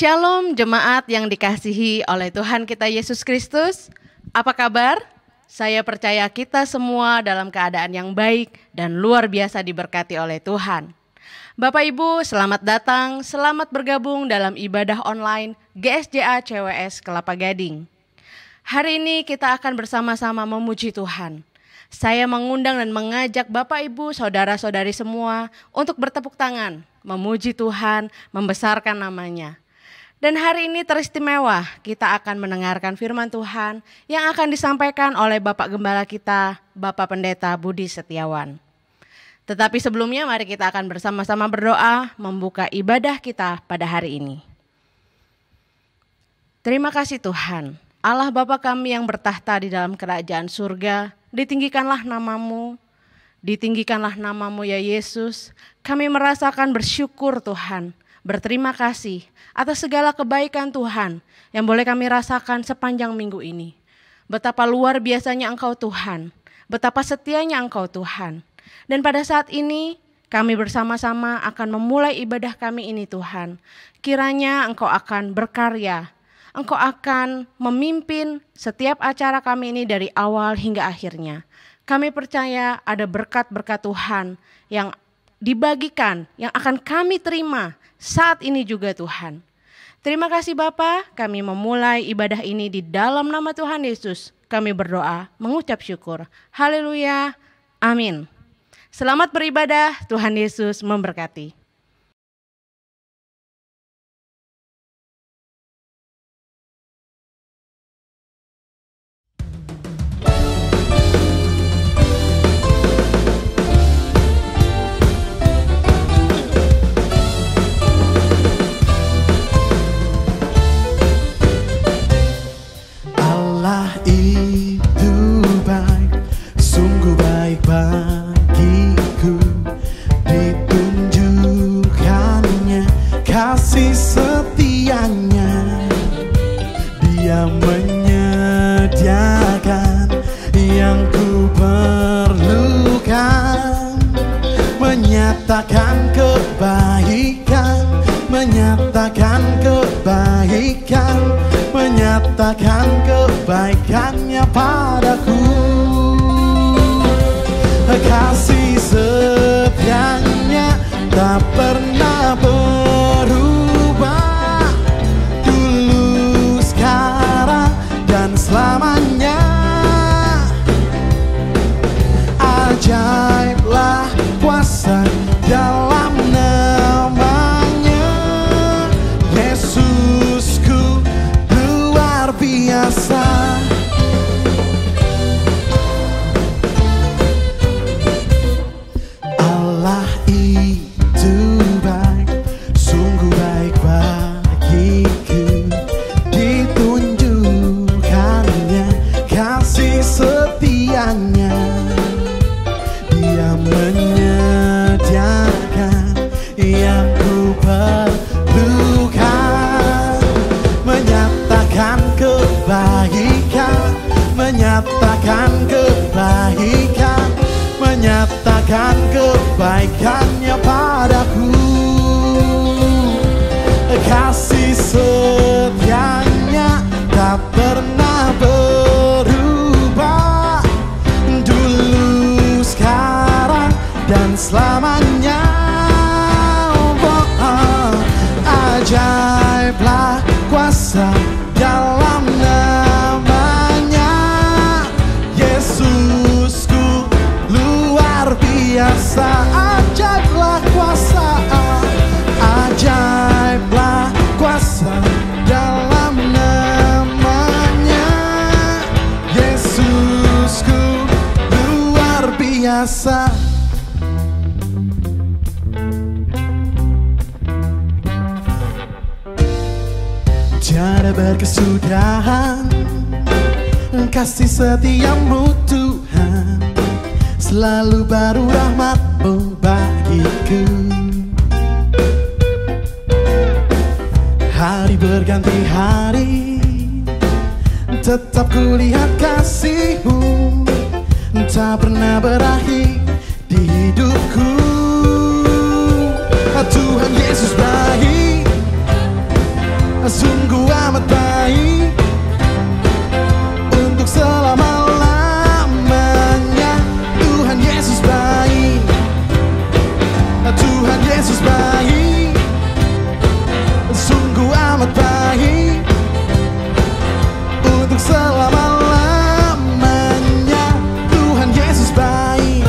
Shalom jemaat yang dikasihi oleh Tuhan kita Yesus Kristus. Apa kabar? Saya percaya kita semua dalam keadaan yang baik dan luar biasa diberkati oleh Tuhan. Bapak Ibu, selamat datang, selamat bergabung dalam ibadah online GSJA CWS Kelapa Gading. Hari ini kita akan bersama-sama memuji Tuhan. Saya mengundang dan mengajak Bapak Ibu, saudara-saudari semua untuk bertepuk tangan, memuji Tuhan, membesarkan namanya. Dan hari ini teristimewa, kita akan mendengarkan firman Tuhan yang akan disampaikan oleh Bapak Gembala kita, Bapak Pendeta Budi Setiawan. Tetapi sebelumnya mari kita akan bersama-sama berdoa membuka ibadah kita pada hari ini. Terima kasih Tuhan, Allah Bapa kami yang bertahta di dalam kerajaan surga, ditinggikanlah namamu, ditinggikanlah namamu ya Yesus. Kami merasakan bersyukur Tuhan, berterima kasih atas segala kebaikan Tuhan yang boleh kami rasakan sepanjang minggu ini. Betapa luar biasanya Engkau Tuhan, betapa setianya Engkau Tuhan. Dan pada saat ini kami bersama-sama akan memulai ibadah kami ini Tuhan. Kiranya Engkau akan berkarya, Engkau akan memimpin setiap acara kami ini dari awal hingga akhirnya. Kami percaya ada berkat-berkat Tuhan yang dibagikan, yang akan kami terima saat ini juga Tuhan. Terima kasih Bapa, kami memulai ibadah ini di dalam nama Tuhan Yesus. Kami berdoa, mengucap syukur. Haleluya, amin. Selamat beribadah, Tuhan Yesus memberkati. Bagiku ditunjukkannya kasih setianya, Dia menyediakan yang ku perlukan, menyatakan kebaikan, menyatakan kebaikan, menyatakan kebaikannya padaku. Kasih setianya tak pernah berubah, dulu, sekarang, dan selamanya. Ajaiblah kuasa dalam namanya, Yesusku luar biasa. Dia menyediakan yang ku perlukan, menyatakan kebaikan, menyatakan kebaikan, menyatakan kebaikannya padaku. Kasih setianya tak pernah berubah, dulu, sekarang, dan selamanya. Ajaiblah kuasa dalam namanya, Yesusku luar biasa. Ajaiblah kuasa, ajaiblah kuasa dalam namanya, Yesusku luar biasa. Tiada berkesudahan kasih setiamu Tuhan, selalu baru rahmat-Mu bagiku. Hari berganti hari, tetap kulihat kasih-Mu, tak pernah berakhir di hidupku. Tuhan Yesus baik, sungguh amat baik untuk selama-lamanya. Tuhan Yesus baik, Tuhan Yesus baik, sungguh amat baik untuk selama-lamanya. Tuhan Yesus baik.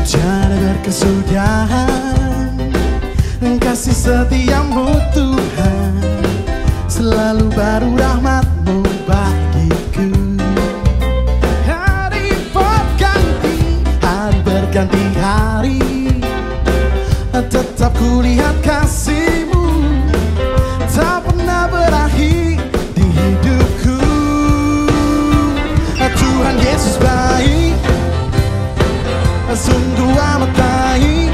Tiada berkesudahan kasih setiamu Tuhan, selalu baru rahmat-Mu bagiku. Hari berganti hari, tetap kulihat kasih-Mu, tak pernah berakhir di hidupku. Tuhan Yesus baik, sungguh amat baik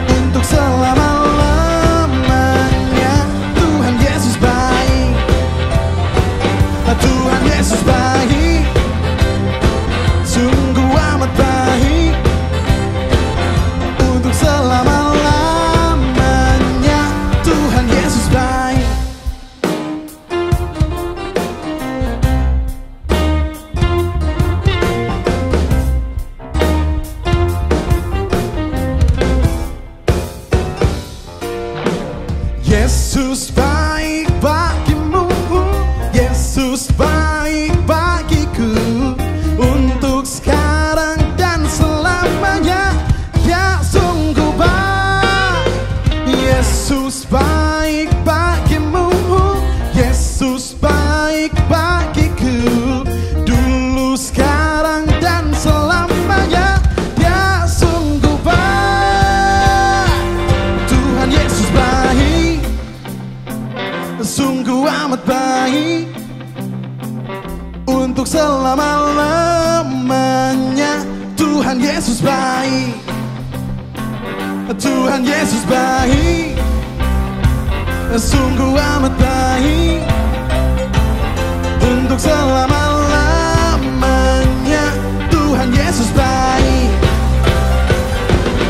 untuk selama-lamanya. Tuhan Yesus baik, Tuhan Yesus baik, sungguh amat baik untuk selama-lamanya. Tuhan Yesus baik. Yesus baik bagimu, Yesus baik bagiku, untuk sekarang dan selamanya. Dia sungguh baik. Yesus baik bagimu, Yesus baik bagiku, dulu, sekarang, dan selamanya. Dia sungguh baik. Tuhan Yesus baik, sungguh amat baik untuk selama-lamanya. Tuhan Yesus baik, Tuhan Yesus baik, sungguh amat baik untuk selama-lamanya. Tuhan Yesus baik,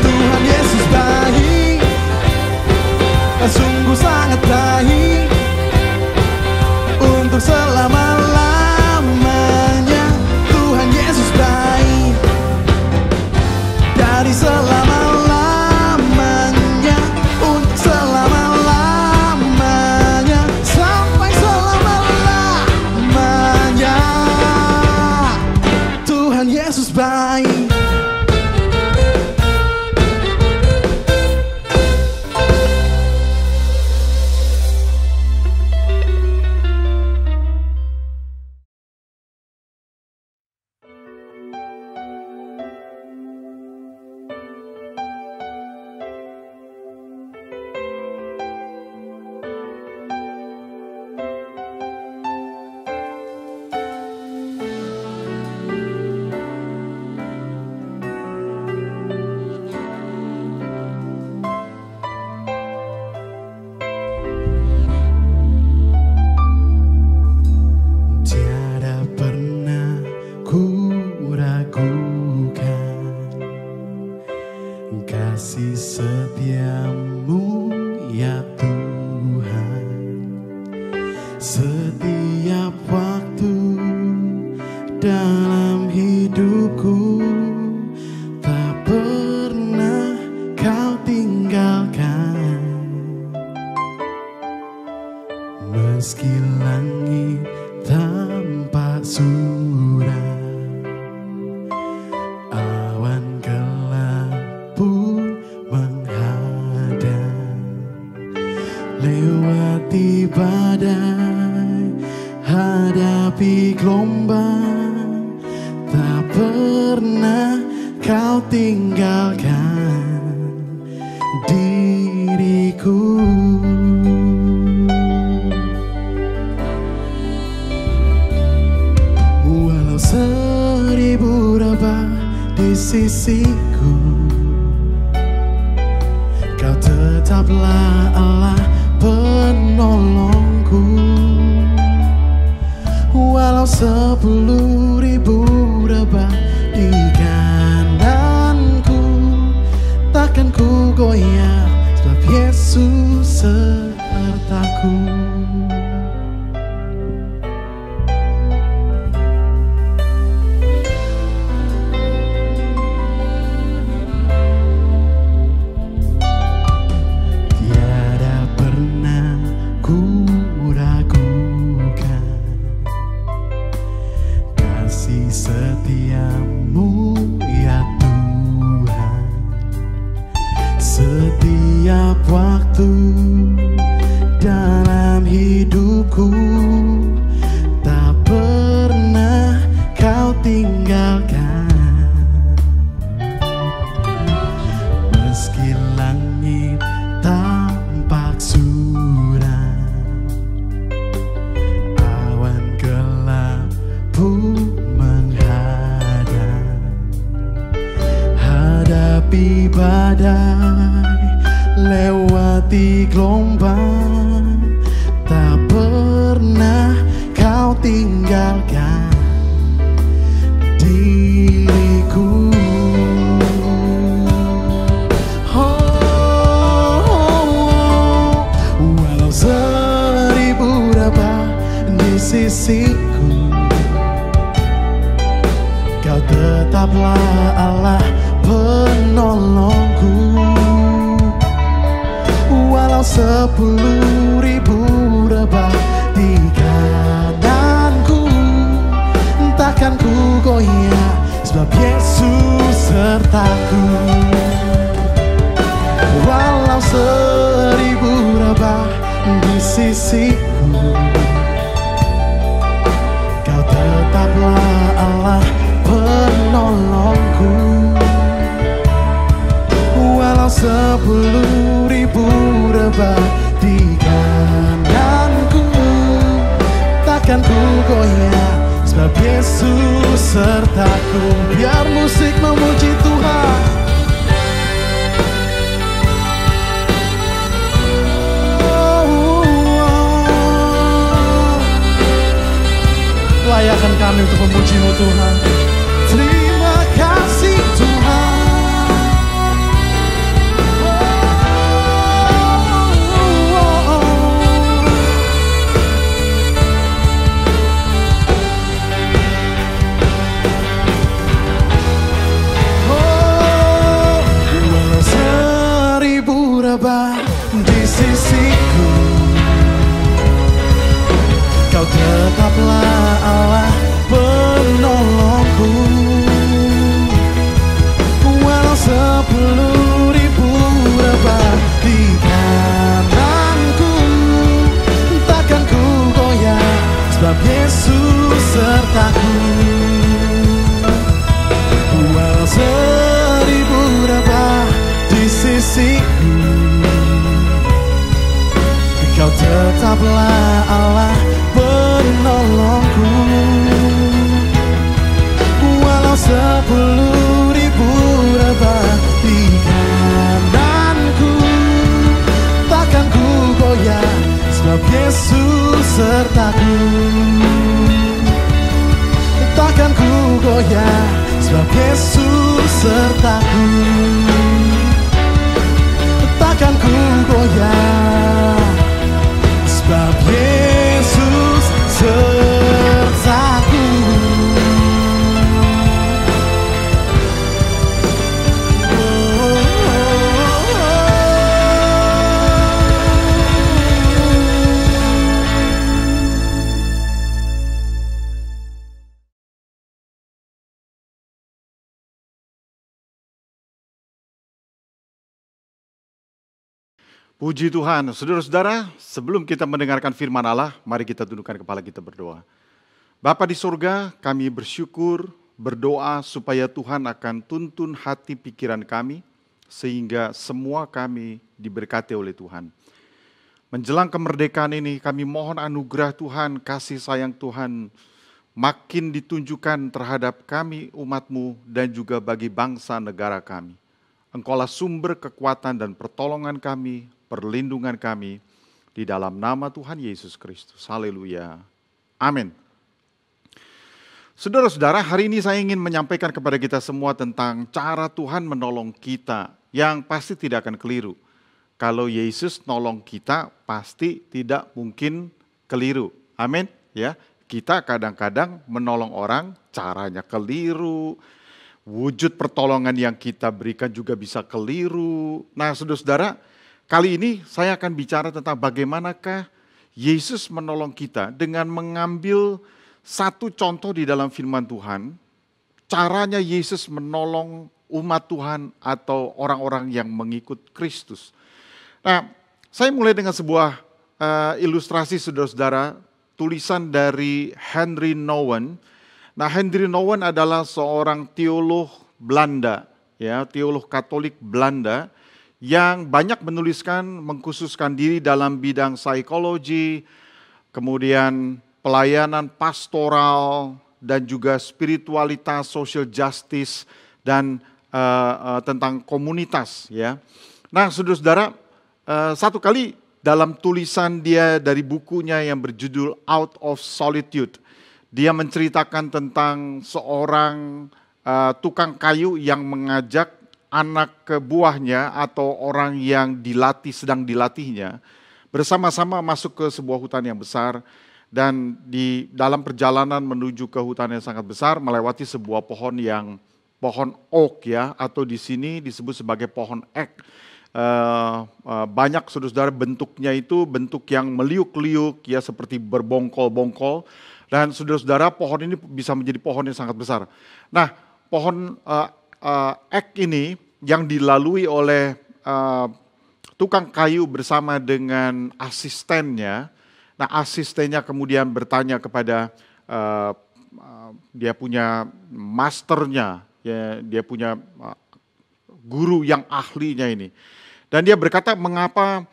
Tuhan Yesus baik, sungguh sangat baik untuk selama-lamanya. Tuhan Yesus baik, dari selama-lamanya untuk selama-lamanya sampai selama-lamanya. Tuhan Yesus baik. Kasih setiamu ya Tuhan, setiap waktu dalam hidupku, tak pernah Kau tinggalkan. Meski langit tampak suram, awan gelap pun menghadang, lewati badai, hadapi gelombang, tak pernah Kau tinggalkan diriku. Walau 1000 rebah di sisiku, Kau tetaplah Allah penolongku. Walau 10.000 rebah di kanan Yesus sertaku. Tiada pernah ku ragukan kasih setiamu ya Tuhan. Setiap waktu dalam hidupku tak pernah kau tinggalkan. Meski langit tampak suram, awan gelap pun menghadap. Hadapi badai, lewati gelombang, tak pernah kau tinggalkan diriku. Walau seribu rabah di sisiku, kau tetaplah Allah penolongku. Walau 10.000 rebah di kananku, takkan ku goyah, sebab Yesus sertaku. Walau 1000 rebah di sisiku, kau tetaplah Allah penolongku. Walau 10.000 rebah di kananku, takkan ku goyah, sebab Yesus sertaku. Biar musik memuji Tuhan. Layakan kami untuk memuji-Mu Tuhan. Terima kasih Tuhan. Di sisiku, kau tetaplah Allah penolongku. Walau 10.000 rebah di kananku, takkan ku goyah, sebab Yesus sertaku. Walau 1000 rebah di sisiku, kau tetaplah Allah penolongku. Walau 10.000 rebah di kananku, takkan ku goyah, sebab Yesus sertaku. Takkan ku goyah, sebab Yesus sertaku. Takkan ku goyah, sebab Yesus sertaku. Puji Tuhan, saudara-saudara, sebelum kita mendengarkan firman Allah, mari kita tundukkan kepala kita berdoa. Bapa di surga, kami bersyukur, berdoa supaya Tuhan akan tuntun hati pikiran kami, sehingga semua kami diberkati oleh Tuhan. Menjelang kemerdekaan ini, kami mohon anugerah Tuhan, kasih sayang Tuhan, makin ditunjukkan terhadap kami umat-Mu dan juga bagi bangsa negara kami. Engkaulah sumber kekuatan dan pertolongan kami, perlindungan kami, di dalam nama Tuhan Yesus Kristus. Haleluya. Amin. Saudara-saudara, hari ini saya ingin menyampaikan kepada kita semua tentang cara Tuhan menolong kita yang pasti tidak akan keliru. Kalau Yesus nolong kita pasti tidak mungkin keliru. Amin. Ya, kita kadang-kadang menolong orang caranya keliru. Wujud pertolongan yang kita berikan juga bisa keliru. Nah, saudara-saudara, kali ini saya akan bicara tentang bagaimanakah Yesus menolong kita dengan mengambil satu contoh di dalam firman Tuhan, caranya Yesus menolong umat Tuhan atau orang-orang yang mengikut Kristus. Nah, saya mulai dengan sebuah ilustrasi saudara-saudara, tulisan dari Henry Nouwen. Nah, Henry Nouwen adalah seorang teolog Belanda, ya, teolog Katolik Belanda yang banyak menuliskan, mengkhususkan diri dalam bidang psikologi, kemudian pelayanan pastoral dan juga spiritualitas, social justice dan tentang komunitas, ya. Nah, saudara-saudara, satu kali dalam tulisan dia dari bukunya yang berjudul Out of Solitude, dia menceritakan tentang seorang tukang kayu yang mengajak anak buahnya atau orang yang sedang dilatihnya bersama-sama masuk ke sebuah hutan yang besar, dan di dalam perjalanan menuju ke hutan yang sangat besar melewati sebuah pohon oak, ya, atau di sini disebut sebagai pohon ek. Banyak saudara-saudara bentuknya itu bentuk yang meliuk-liuk, ya, seperti berbongkol-bongkol. Dan saudara-saudara, pohon ini bisa menjadi pohon yang sangat besar. Nah, pohon ek ini yang dilalui oleh tukang kayu bersama dengan asistennya. Nah, asistennya kemudian bertanya kepada dia punya masternya, ya, dia punya guru yang ahlinya ini. Dan dia berkata, mengapa,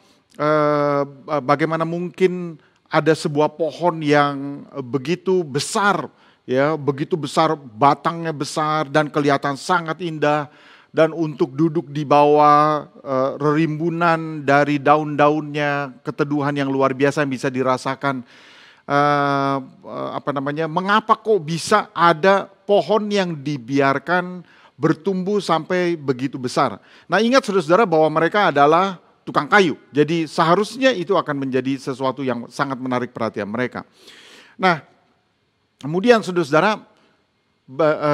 bagaimana mungkin ada sebuah pohon yang begitu besar, ya, begitu besar, batangnya besar dan kelihatan sangat indah, dan untuk duduk di bawah rerimbunan dari daun-daunnya, keteduhan yang luar biasa yang bisa dirasakan. Mengapa kok bisa ada pohon yang dibiarkan bertumbuh sampai begitu besar? Nah, ingat saudara-saudara bahwa mereka adalah tukang kayu. Jadi seharusnya itu akan menjadi sesuatu yang sangat menarik perhatian mereka. Nah, kemudian saudara-saudara,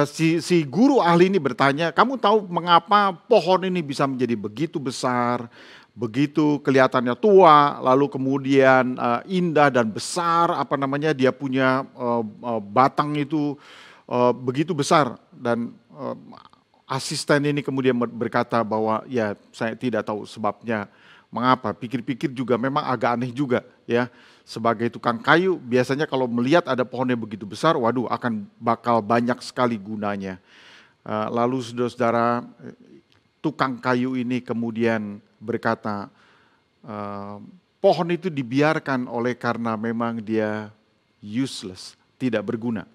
si guru ahli ini bertanya, kamu tahu mengapa pohon ini bisa menjadi begitu besar, begitu kelihatannya tua, lalu kemudian indah dan besar, dia punya batang itu begitu besar. Dan asisten ini kemudian berkata bahwa ya saya tidak tahu sebabnya mengapa. Pikir-pikir juga memang agak aneh juga, ya. Sebagai tukang kayu biasanya kalau melihat ada pohon yang begitu besar, waduh, bakal banyak sekali gunanya. Lalu saudara-saudara, tukang kayu ini kemudian berkata, pohon itu dibiarkan karena memang dia useless, tidak berguna.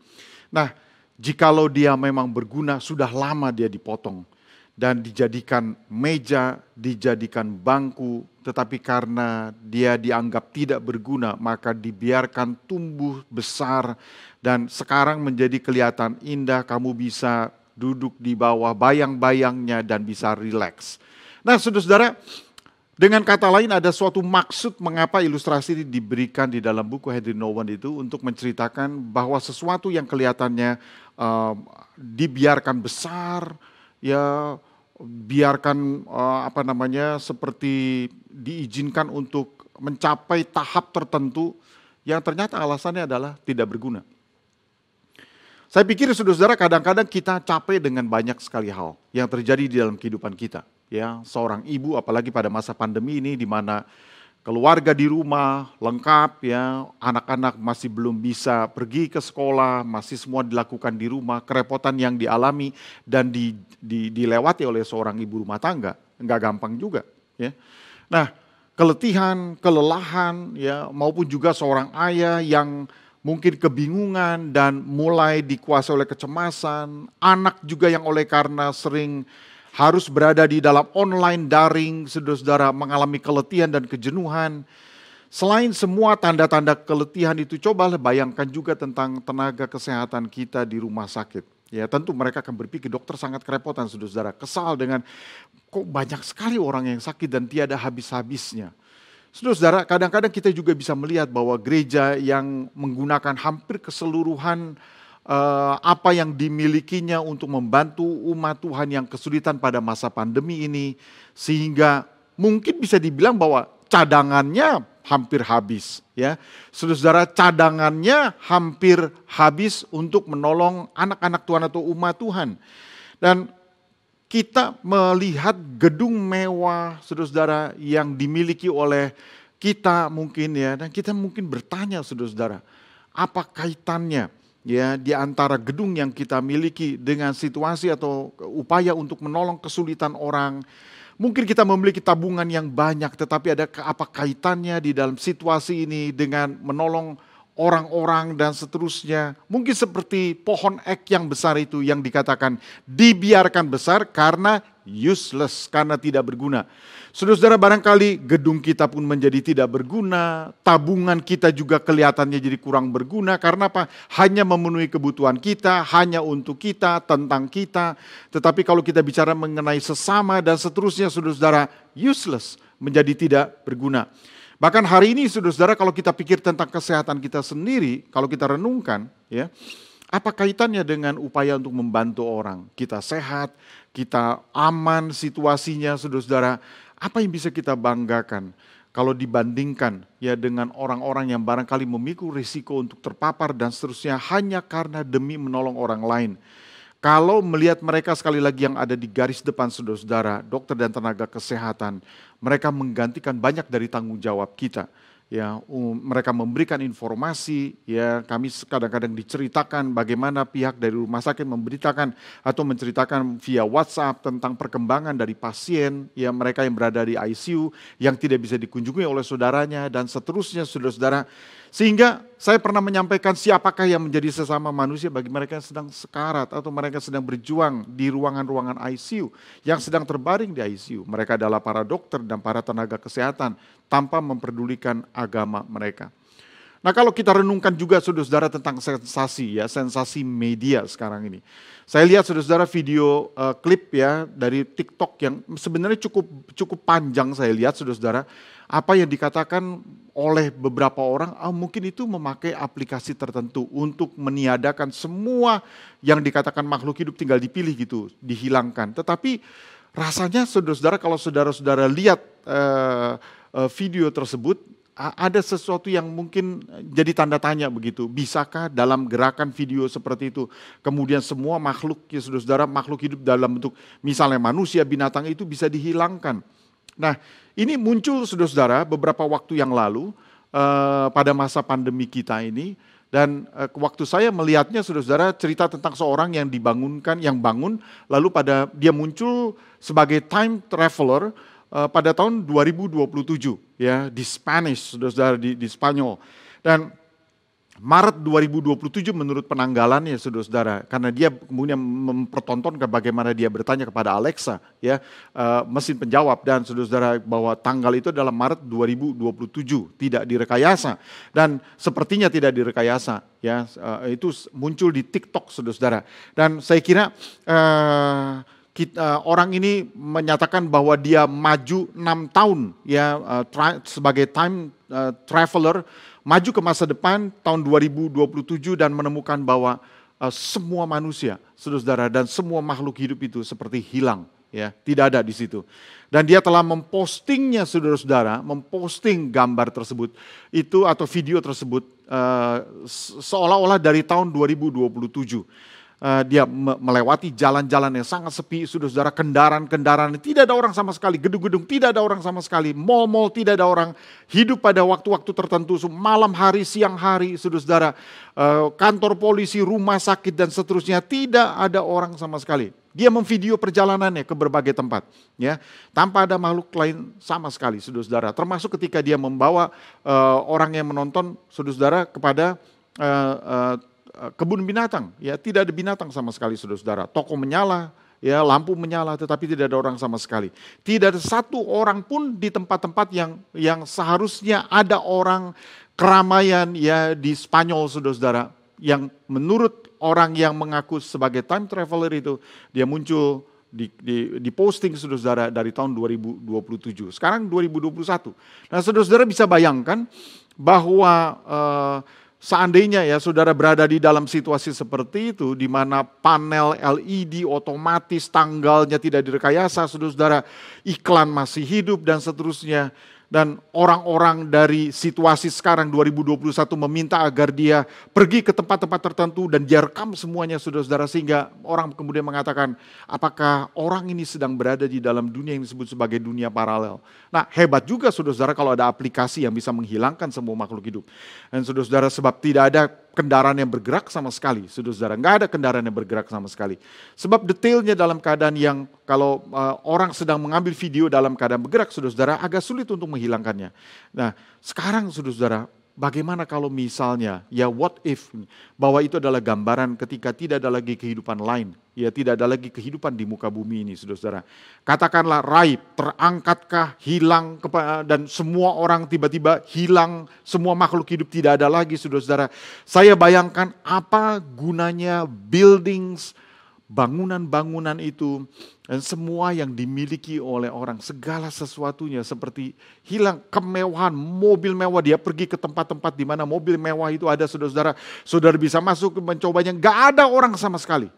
Nah, jikalau dia memang berguna, sudah lama dia dipotong dan dijadikan meja, dijadikan bangku, tetapi karena dia dianggap tidak berguna, maka dibiarkan tumbuh besar dan sekarang menjadi kelihatan indah, kamu bisa duduk di bawah bayang-bayangnya dan bisa rileks. Nah, saudara-saudara, dengan kata lain ada suatu maksud mengapa ilustrasi ini diberikan di dalam buku Henry Nouwen itu untuk menceritakan bahwa sesuatu yang kelihatannya dibiarkan besar, ya, biarkan seperti diizinkan untuk mencapai tahap tertentu yang ternyata alasannya adalah tidak berguna. Saya pikir saudara-saudara, kadang-kadang kita capek dengan banyak sekali hal yang terjadi di dalam kehidupan kita. Ya, seorang ibu apalagi pada masa pandemi ini di mana keluarga di rumah lengkap, ya, anak-anak masih belum bisa pergi ke sekolah, masih semua dilakukan di rumah, kerepotan yang dialami dan dilewati oleh seorang ibu rumah tangga, enggak gampang juga, ya. Nah, kelelahan, ya, maupun juga seorang ayah yang mungkin kebingungan dan mulai dikuasai oleh kecemasan, anak juga yang karena sering harus berada di dalam online daring, saudara-saudara, mengalami keletihan dan kejenuhan. Selain semua tanda-tanda keletihan itu, cobalah bayangkan juga tentang tenaga kesehatan kita di rumah sakit. Ya, tentu mereka akan berpikir dokter sangat kerepotan, saudara-saudara, kesal dengan kok banyak sekali orang yang sakit dan tiada habis-habisnya. Saudara-saudara, kadang-kadang kita juga bisa melihat bahwa gereja yang menggunakan hampir keseluruhan apa yang dimilikinya untuk membantu umat Tuhan yang kesulitan pada masa pandemi ini, sehingga mungkin bisa dibilang bahwa cadangannya hampir habis, ya. Saudara-saudara, cadangannya hampir habis untuk menolong anak-anak Tuhan atau umat Tuhan. Dan kita melihat gedung mewah, saudara-saudara, yang dimiliki oleh kita mungkin, ya, dan kita mungkin bertanya, saudara-saudara, apa kaitannya, ya, di antara gedung yang kita miliki dengan situasi atau upaya untuk menolong kesulitan orang. Mungkin kita memiliki tabungan yang banyak, tetapi ada apa kaitannya di dalam situasi ini dengan menolong orang-orang dan seterusnya. Mungkin seperti pohon ek yang besar itu yang dikatakan dibiarkan besar karena useless, karena tidak berguna. Saudara-saudara, barangkali gedung kita pun menjadi tidak berguna, tabungan kita juga kelihatannya jadi kurang berguna, karena apa? Hanya memenuhi kebutuhan kita, hanya untuk kita, tentang kita. Tetapi kalau kita bicara mengenai sesama dan seterusnya, saudara-saudara, useless, menjadi tidak berguna. Bahkan hari ini, saudara-saudara, kalau kita pikir tentang kesehatan kita sendiri, kalau kita renungkan, ya, apa kaitannya dengan upaya untuk membantu orang? Kita sehat, kita aman situasinya, saudara-saudara. Apa yang bisa kita banggakan kalau dibandingkan, ya, dengan orang-orang yang barangkali memikul risiko untuk terpapar dan seterusnya hanya karena demi menolong orang lain. Kalau melihat mereka sekali lagi yang ada di garis depan, saudara-saudara, dokter dan tenaga kesehatan, mereka menggantikan banyak dari tanggung jawab kita. Ya, mereka memberikan informasi, ya, kami kadang-kadang diceritakan bagaimana pihak dari rumah sakit memberitakan atau menceritakan via WhatsApp tentang perkembangan dari pasien, ya, mereka yang berada di ICU yang tidak bisa dikunjungi oleh saudaranya dan seterusnya, saudara-saudara. Sehingga saya pernah menyampaikan siapakah yang menjadi sesama manusia bagi mereka yang sedang sekarat atau mereka sedang berjuang di ruangan-ruangan ICU, yang sedang terbaring di ICU. Mereka adalah para dokter dan para tenaga kesehatan tanpa memperdulikan agama mereka. Nah, kalau kita renungkan juga, saudara-saudara, tentang sensasi, ya, sensasi media sekarang ini. Saya lihat, saudara-saudara, video klip, ya, dari TikTok yang sebenarnya cukup panjang saya lihat, saudara-saudara. Apa yang dikatakan oleh beberapa orang, mungkin itu memakai aplikasi tertentu untuk meniadakan semua yang dikatakan makhluk hidup tinggal dipilih gitu, dihilangkan. Tetapi rasanya, saudara-saudara, kalau saudara-saudara lihat video tersebut, ada sesuatu yang mungkin jadi tanda tanya begitu. Bisakah dalam gerakan video seperti itu, kemudian semua makhluk, ya, saudara-saudara, makhluk hidup dalam bentuk misalnya manusia, binatang itu bisa dihilangkan. Nah, ini muncul, saudara-saudara, beberapa waktu yang lalu pada masa pandemi kita ini. Dan waktu saya melihatnya, saudara-saudara, cerita tentang seorang yang bangun, lalu dia muncul sebagai time traveler pada tahun 2027, ya, di Spanish, saudara-saudara, di Spanyol. Dan Maret 2027 menurut penanggalannya, saudara-saudara, karena dia kemudian mempertontonkan bagaimana dia bertanya kepada Alexa, ya, mesin penjawab, dan saudara-saudara, bahwa tanggal itu adalah Maret 2027, tidak direkayasa, dan sepertinya tidak direkayasa, ya, itu muncul di TikTok, saudara-saudara. Dan saya kira orang ini menyatakan bahwa dia maju 6 tahun, ya, sebagai time traveler, maju ke masa depan tahun 2027 dan menemukan bahwa semua manusia, saudara-saudara, dan semua makhluk hidup itu seperti hilang, ya, tidak ada di situ. Dan dia telah mempostingnya, saudara-saudara, memposting gambar tersebut itu atau video tersebut seolah-olah dari tahun 2027. Dia melewati jalan-jalan yang sangat sepi, saudara-saudara, kendaraan-kendaraan, tidak ada orang sama sekali, gedung-gedung tidak ada orang sama sekali, mal-mal tidak ada orang, hidup pada waktu-waktu tertentu, malam hari, siang hari, saudara-saudara, kantor polisi, rumah sakit dan seterusnya, tidak ada orang sama sekali. Dia memvideo perjalanannya ke berbagai tempat, ya, tanpa ada makhluk lain sama sekali, saudara-saudara. Termasuk ketika dia membawa orang yang menonton, saudara-saudara, kepada kebun binatang, ya, tidak ada binatang sama sekali, saudara-saudara. Toko menyala, ya, lampu menyala, tetapi tidak ada orang sama sekali. Tidak ada satu orang pun di tempat-tempat yang seharusnya ada orang, keramaian, ya, di Spanyol, saudara-saudara. yang menurut orang yang mengaku sebagai time traveler itu, dia muncul di posting saudara-saudara dari tahun 2027. Sekarang 2021. Nah saudara-saudara bisa bayangkan bahwa seandainya ya saudara berada di dalam situasi seperti itu, di mana panel LED otomatis, tanggalnya tidak direkayasa, saudara-saudara, iklan masih hidup dan seterusnya. Dan orang-orang dari situasi sekarang 2021 meminta agar dia pergi ke tempat-tempat tertentu dan dia rekam semuanya saudara-saudara, sehingga orang kemudian mengatakan apakah orang ini sedang berada di dalam dunia yang disebut sebagai dunia paralel. Nah hebat juga saudara-saudara kalau ada aplikasi yang bisa menghilangkan semua makhluk hidup. Dan saudara-saudara sebab tidak ada kendaraan yang bergerak sama sekali, saudara-saudara, nggak ada kendaraan yang bergerak sama sekali. Sebab detailnya dalam keadaan yang kalau orang sedang mengambil video dalam keadaan bergerak, saudara-saudara, agak sulit untuk menghilangkannya. Nah, sekarang saudara-saudara, bagaimana kalau misalnya, ya what if, bahwa itu adalah gambaran ketika tidak ada lagi kehidupan lain, ya tidak ada lagi kehidupan di muka bumi ini, saudara-saudara. Katakanlah raib, terangkatkah, hilang, dan semua orang tiba-tiba hilang, semua makhluk hidup tidak ada lagi, saudara-saudara. Saya bayangkan apa gunanya buildings, bangunan-bangunan itu, dan semua yang dimiliki oleh orang, segala sesuatunya seperti hilang, kemewahan, mobil mewah, dia pergi ke tempat-tempat di mana mobil mewah itu ada, saudara-saudara, saudara bisa masuk mencobanya, gak ada orang sama sekali.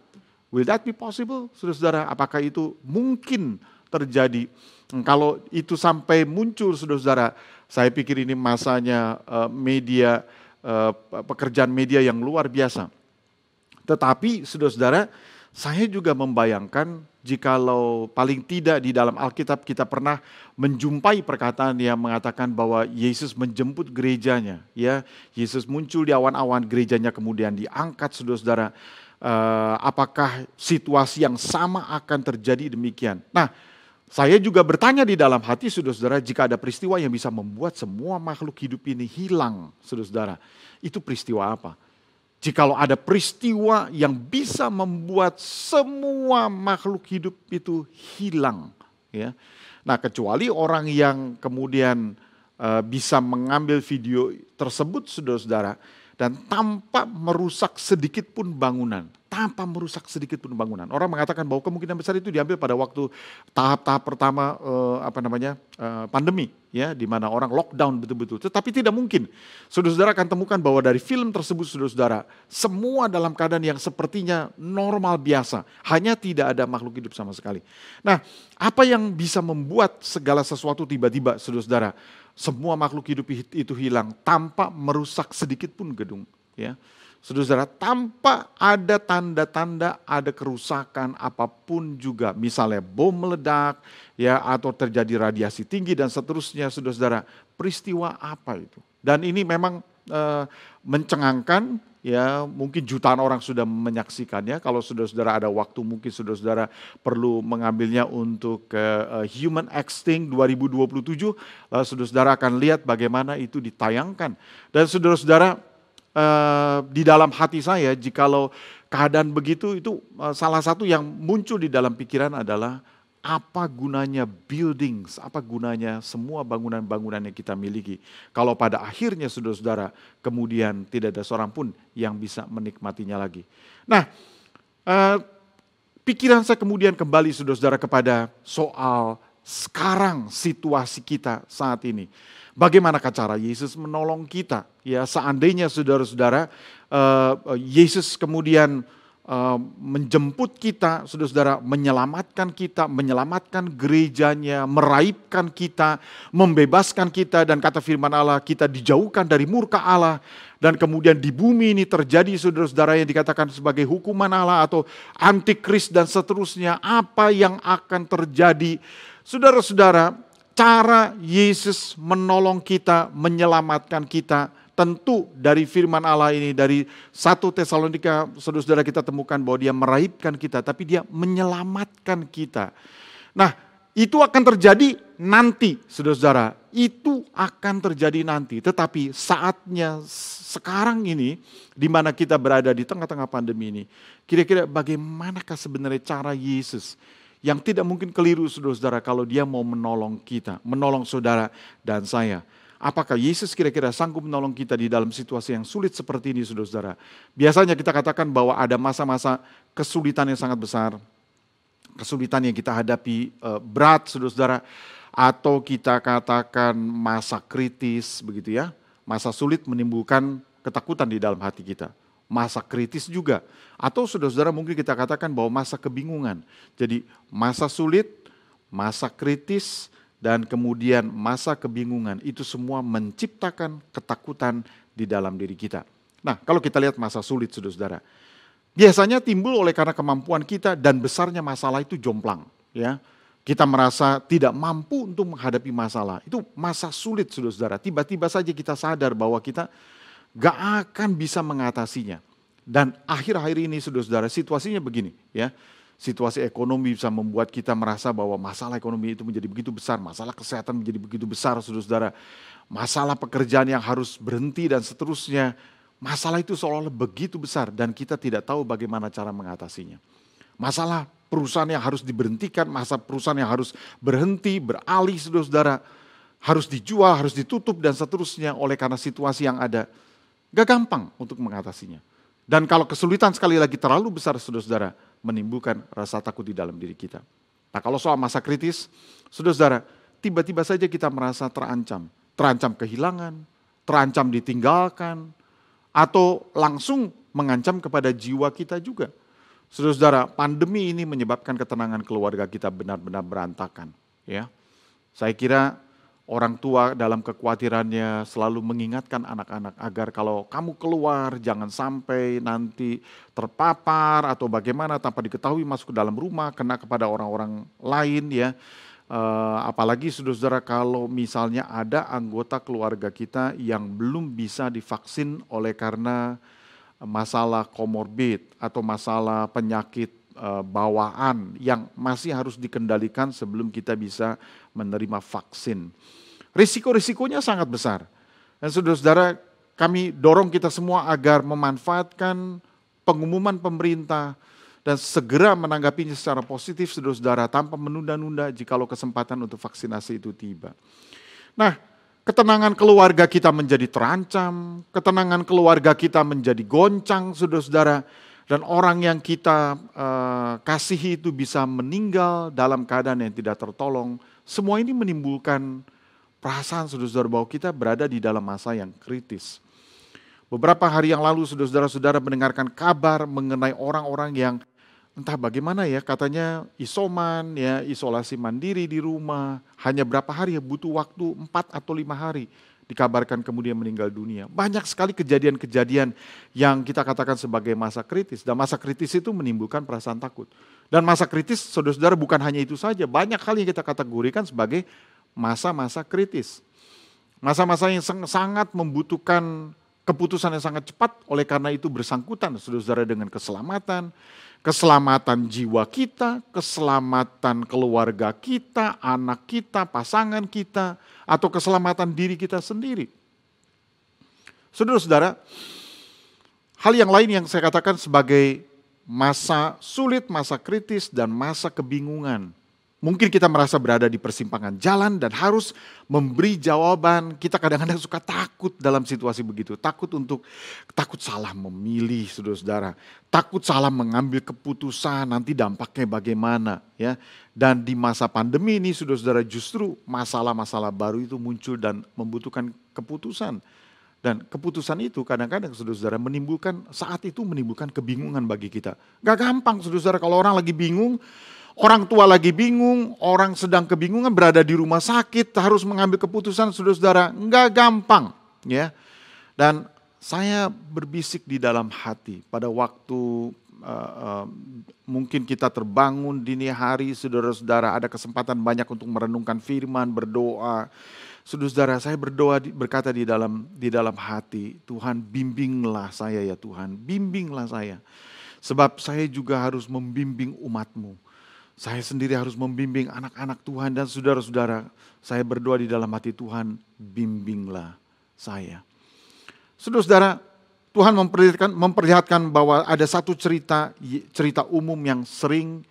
Will that be possible, saudara-saudara? Apakah itu mungkin terjadi? Kalau itu sampai muncul, saudara-saudara, saya pikir ini masanya media, pekerjaan media yang luar biasa. Tetapi, saudara-saudara, saya juga membayangkan jikalau paling tidak di dalam Alkitab kita pernah menjumpai perkataan yang mengatakan bahwa Yesus menjemput gerejanya. Ya, Yesus muncul di awan-awan, gerejanya kemudian diangkat, saudara-saudara. Apakah situasi yang sama akan terjadi demikian? Nah, saya juga bertanya di dalam hati, saudara-saudara, jika ada peristiwa yang bisa membuat semua makhluk hidup ini hilang, saudara-saudara, itu peristiwa apa? Jikalau ada peristiwa yang bisa membuat semua makhluk hidup itu hilang, ya. Nah, kecuali orang yang kemudian bisa mengambil video tersebut, saudara-saudara, dan tanpa merusak sedikit pun bangunan, Orang mengatakan bahwa kemungkinan besar itu diambil pada waktu tahap-tahap pertama pandemi, ya, di mana orang lockdown betul-betul. Tetapi tidak mungkin. Saudara-saudara akan temukan bahwa dari film tersebut, saudara-saudara, semua dalam keadaan yang sepertinya normal biasa, hanya tidak ada makhluk hidup sama sekali. Nah, apa yang bisa membuat segala sesuatu tiba-tiba, saudara-saudara, semua makhluk hidup itu hilang tanpa merusak sedikit pun gedung, ya. Saudara-saudara, tanpa ada tanda-tanda ada kerusakan apapun juga, misalnya bom meledak, ya, atau terjadi radiasi tinggi dan seterusnya, saudara-saudara, peristiwa apa itu? Dan ini memang mencengangkan, ya, mungkin jutaan orang sudah menyaksikannya. Kalau saudara-saudara ada waktu, mungkin saudara-saudara perlu mengambilnya untuk Human Extinct 2027, lalu saudara-saudara akan lihat bagaimana itu ditayangkan. Dan saudara-saudara, di dalam hati saya, jikalau keadaan begitu, itu salah satu yang muncul di dalam pikiran adalah apa gunanya buildings, apa gunanya semua bangunan-bangunan yang kita miliki. Kalau pada akhirnya saudara-saudara kemudian tidak ada seorang pun yang bisa menikmatinya lagi. Nah, pikiran saya kemudian kembali saudara-saudara kepada soal sekarang situasi kita saat ini. Bagaimanakah cara Yesus menolong kita? Ya, seandainya saudara-saudara Yesus kemudian menjemput kita, saudara-saudara, menyelamatkan kita, menyelamatkan gerejanya, meraibkan kita, membebaskan kita, dan kata firman Allah, kita dijauhkan dari murka Allah, dan kemudian di bumi ini terjadi, saudara-saudara, yang dikatakan sebagai hukuman Allah atau antikris dan seterusnya. Apa yang akan terjadi? Saudara-saudara, cara Yesus menolong kita, menyelamatkan kita, tentu dari firman Allah ini, dari 1 Tesalonika, saudara-saudara, kita temukan bahwa dia meraibkan kita, tapi dia menyelamatkan kita. Nah, itu akan terjadi nanti, saudara-saudara. Itu akan terjadi nanti. Tetapi saatnya sekarang ini, di mana kita berada di tengah-tengah pandemi ini, kira-kira bagaimanakah sebenarnya cara Yesus yang tidak mungkin keliru, saudara-saudara, kalau dia mau menolong kita, menolong saudara dan saya. Apakah Yesus kira-kira sanggup menolong kita di dalam situasi yang sulit seperti ini, saudara-saudara? Biasanya kita katakan bahwa ada masa-masa kesulitan yang sangat besar, kesulitan yang kita hadapi berat, saudara-saudara, atau kita katakan masa kritis, begitu ya. Masa sulit menimbulkan ketakutan di dalam hati kita. Masa kritis juga. Atau saudara-saudara mungkin kita katakan bahwa masa kebingungan. Jadi masa sulit, masa kritis, dan kemudian masa kebingungan, itu semua menciptakan ketakutan di dalam diri kita. Nah, kalau kita lihat masa sulit, saudara-saudara, biasanya timbul oleh karena kemampuan kita dan besarnya masalah itu jomplang. Ya, kita merasa tidak mampu untuk menghadapi masalah. Itu masa sulit, saudara-saudara. Tiba-tiba saja kita sadar bahwa kita gak akan bisa mengatasinya. Dan akhir-akhir ini, saudara-saudara, situasinya begini, ya. Situasi ekonomi bisa membuat kita merasa bahwa masalah ekonomi itu menjadi begitu besar, masalah kesehatan menjadi begitu besar, saudara-saudara. Masalah pekerjaan yang harus berhenti dan seterusnya. Masalah itu seolah-olah begitu besar dan kita tidak tahu bagaimana cara mengatasinya. Masalah perusahaan yang harus diberhentikan, masa perusahaan yang harus berhenti, beralih, saudara-saudara. Harus dijual, harus ditutup dan seterusnya oleh karena situasi yang ada. Gak gampang untuk mengatasinya. Dan kalau kesulitan sekali lagi terlalu besar, saudara-saudara, menimbulkan rasa takut di dalam diri kita. Nah, kalau soal masa kritis, saudara-saudara, tiba-tiba saja kita merasa terancam. Terancam kehilangan, terancam ditinggalkan, atau langsung mengancam kepada jiwa kita juga. Saudara-saudara, pandemi ini menyebabkan ketenangan keluarga kita benar-benar berantakan. Ya, saya kira orang tua dalam kekhawatirannya selalu mengingatkan anak-anak agar kalau kamu keluar jangan sampai nanti terpapar atau bagaimana tanpa diketahui masuk ke dalam rumah, kena kepada orang-orang lain ya. Apalagi saudara-saudara kalau misalnya ada anggota keluarga kita yang belum bisa divaksin oleh karena masalah komorbid atau masalah penyakit bawaan yang masih harus dikendalikan sebelum kita bisa menerima vaksin. Risiko-risikonya sangat besar. Dan saudara-saudara, kami dorong kita semua agar memanfaatkan pengumuman pemerintah dan segera menanggapinya secara positif, saudara-saudara, tanpa menunda-nunda jikalau kesempatan untuk vaksinasi itu tiba. Nah, ketenangan keluarga kita menjadi terancam, ketenangan keluarga kita menjadi goncang, saudara-saudara. Dan orang yang kita kasihi itu bisa meninggal dalam keadaan yang tidak tertolong. Semua ini menimbulkan perasaan saudara-saudara bahwa kita berada di dalam masa yang kritis. Beberapa hari yang lalu saudara-saudara mendengarkan kabar mengenai orang-orang yang entah bagaimana ya, katanya isoman, ya isolasi mandiri di rumah. Hanya berapa hari ya, butuh waktu 4 atau 5 hari. Dikabarkan kemudian meninggal dunia. Banyak sekali kejadian-kejadian yang kita katakan sebagai masa kritis. Dan masa kritis itu menimbulkan perasaan takut. Dan masa kritis, saudara-saudara, bukan hanya itu saja. Banyak hal yang kita kategorikan sebagai masa-masa kritis. Masa-masa yang sangat membutuhkan keputusan yang sangat cepat. Oleh karena itu bersangkutan, saudara-saudara, dengan keselamatan. Keselamatan jiwa kita, keselamatan keluarga kita, anak kita, pasangan kita, atau keselamatan diri kita sendiri. Saudara-saudara, hal yang lain yang saya katakan sebagai masa sulit, masa kritis, dan masa kebingungan. Mungkin kita merasa berada di persimpangan jalan dan harus memberi jawaban. Kita kadang-kadang suka takut dalam situasi begitu. Takut salah memilih, saudara-saudara. Takut salah mengambil keputusan, nanti dampaknya bagaimana. Ya. Dan di masa pandemi ini, saudara-saudara, justru masalah-masalah baru itu muncul dan membutuhkan keputusan. Dan keputusan itu kadang-kadang, saudara-saudara, saat itu menimbulkan kebingungan bagi kita. Gak gampang, saudara-saudara, kalau orang lagi bingung, orang tua lagi bingung, orang sedang kebingungan berada di rumah sakit, harus mengambil keputusan, saudara-saudara, enggak gampang. Ya. Dan saya berbisik di dalam hati pada waktu mungkin kita terbangun dini hari, saudara-saudara, ada kesempatan banyak untuk merenungkan firman, berdoa. Saudara-saudara, saya berkata di dalam hati, Tuhan bimbinglah saya ya Tuhan, bimbinglah saya. Sebab saya juga harus membimbing umat-Mu. Saya sendiri harus membimbing anak-anak Tuhan dan saudara-saudara. Saya berdoa di dalam hati, Tuhan bimbinglah saya. Saudara-saudara, Tuhan memperlihatkan bahwa ada satu cerita umum yang sering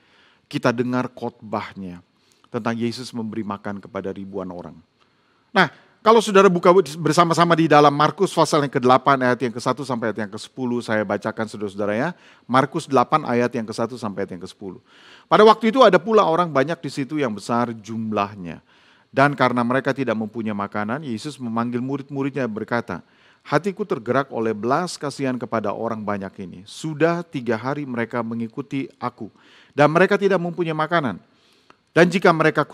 kita dengar khotbahnya. Tentang Yesus memberi makan kepada ribuan orang. Nah, Kalau saudara buka bersama-sama di dalam Markus pasal yang ke-8 ayat yang ke-1 sampai ayat yang ke-10, saya bacakan saudara-saudara ya. Markus 8 ayat yang ke-1 sampai ayat yang ke-10. Pada waktu itu ada pula orang banyak di situ yang besar jumlahnya. Dan karena mereka tidak mempunyai makanan, Yesus memanggil murid-muridnya berkata, hatiku tergerak oleh belas kasihan kepada orang banyak ini. Sudah 3 hari mereka mengikuti aku, dan mereka tidak mempunyai makanan. Dan jika mereka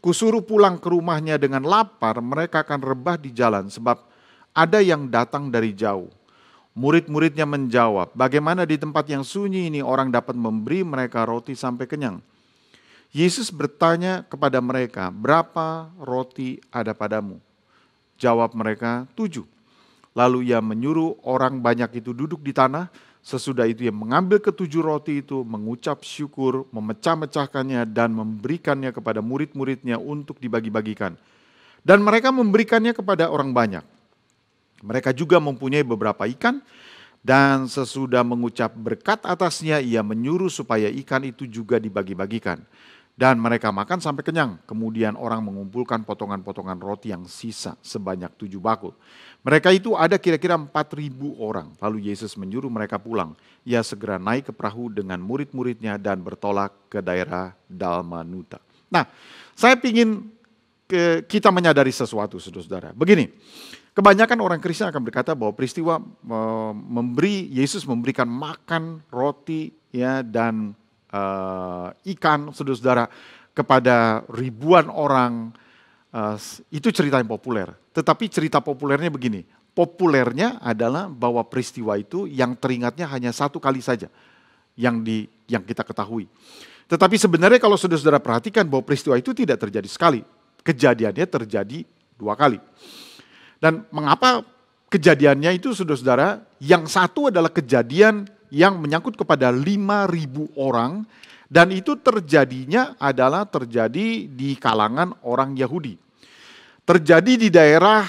kusuruh pulang ke rumahnya dengan lapar, mereka akan rebah di jalan sebab ada yang datang dari jauh. Murid-muridnya menjawab, bagaimana di tempat yang sunyi ini orang dapat memberi mereka roti sampai kenyang? Yesus bertanya kepada mereka, berapa roti ada padamu? Jawab mereka, 7. Lalu ia menyuruh orang banyak itu duduk di tanah. Sesudah itu ia mengambil ke-7 roti itu, mengucap syukur, memecah-mecahkannya dan memberikannya kepada murid-muridnya untuk dibagi-bagikan. Dan mereka memberikannya kepada orang banyak. Mereka juga mempunyai beberapa ikan, dan sesudah mengucap berkat atasnya, ia menyuruh supaya ikan itu juga dibagi-bagikan. Dan mereka makan sampai kenyang. Kemudian orang mengumpulkan potongan-potongan roti yang sisa sebanyak 7 bakul. Mereka itu ada kira-kira 4.000 orang. Lalu Yesus menyuruh mereka pulang. Ia segera naik ke perahu dengan murid-muridnya dan bertolak ke daerah Dalmanuta. Nah, saya ingin kita menyadari sesuatu, saudara-saudara. Begini, kebanyakan orang Kristen akan berkata bahwa peristiwa Yesus memberikan makan roti ya dan ikan, saudara-saudara, kepada ribuan orang, itu cerita yang populer. Tetapi cerita populernya begini, populernya adalah bahwa peristiwa itu yang teringatnya hanya 1 kali saja yang kita ketahui. Tetapi sebenarnya kalau saudara-saudara perhatikan bahwa peristiwa itu tidak terjadi sekali, kejadiannya terjadi 2 kali. Dan mengapa kejadiannya itu, saudara-saudara, yang satu adalah kejadian yang menyangkut kepada 5.000 orang, dan itu terjadi di kalangan orang Yahudi. Terjadi di daerah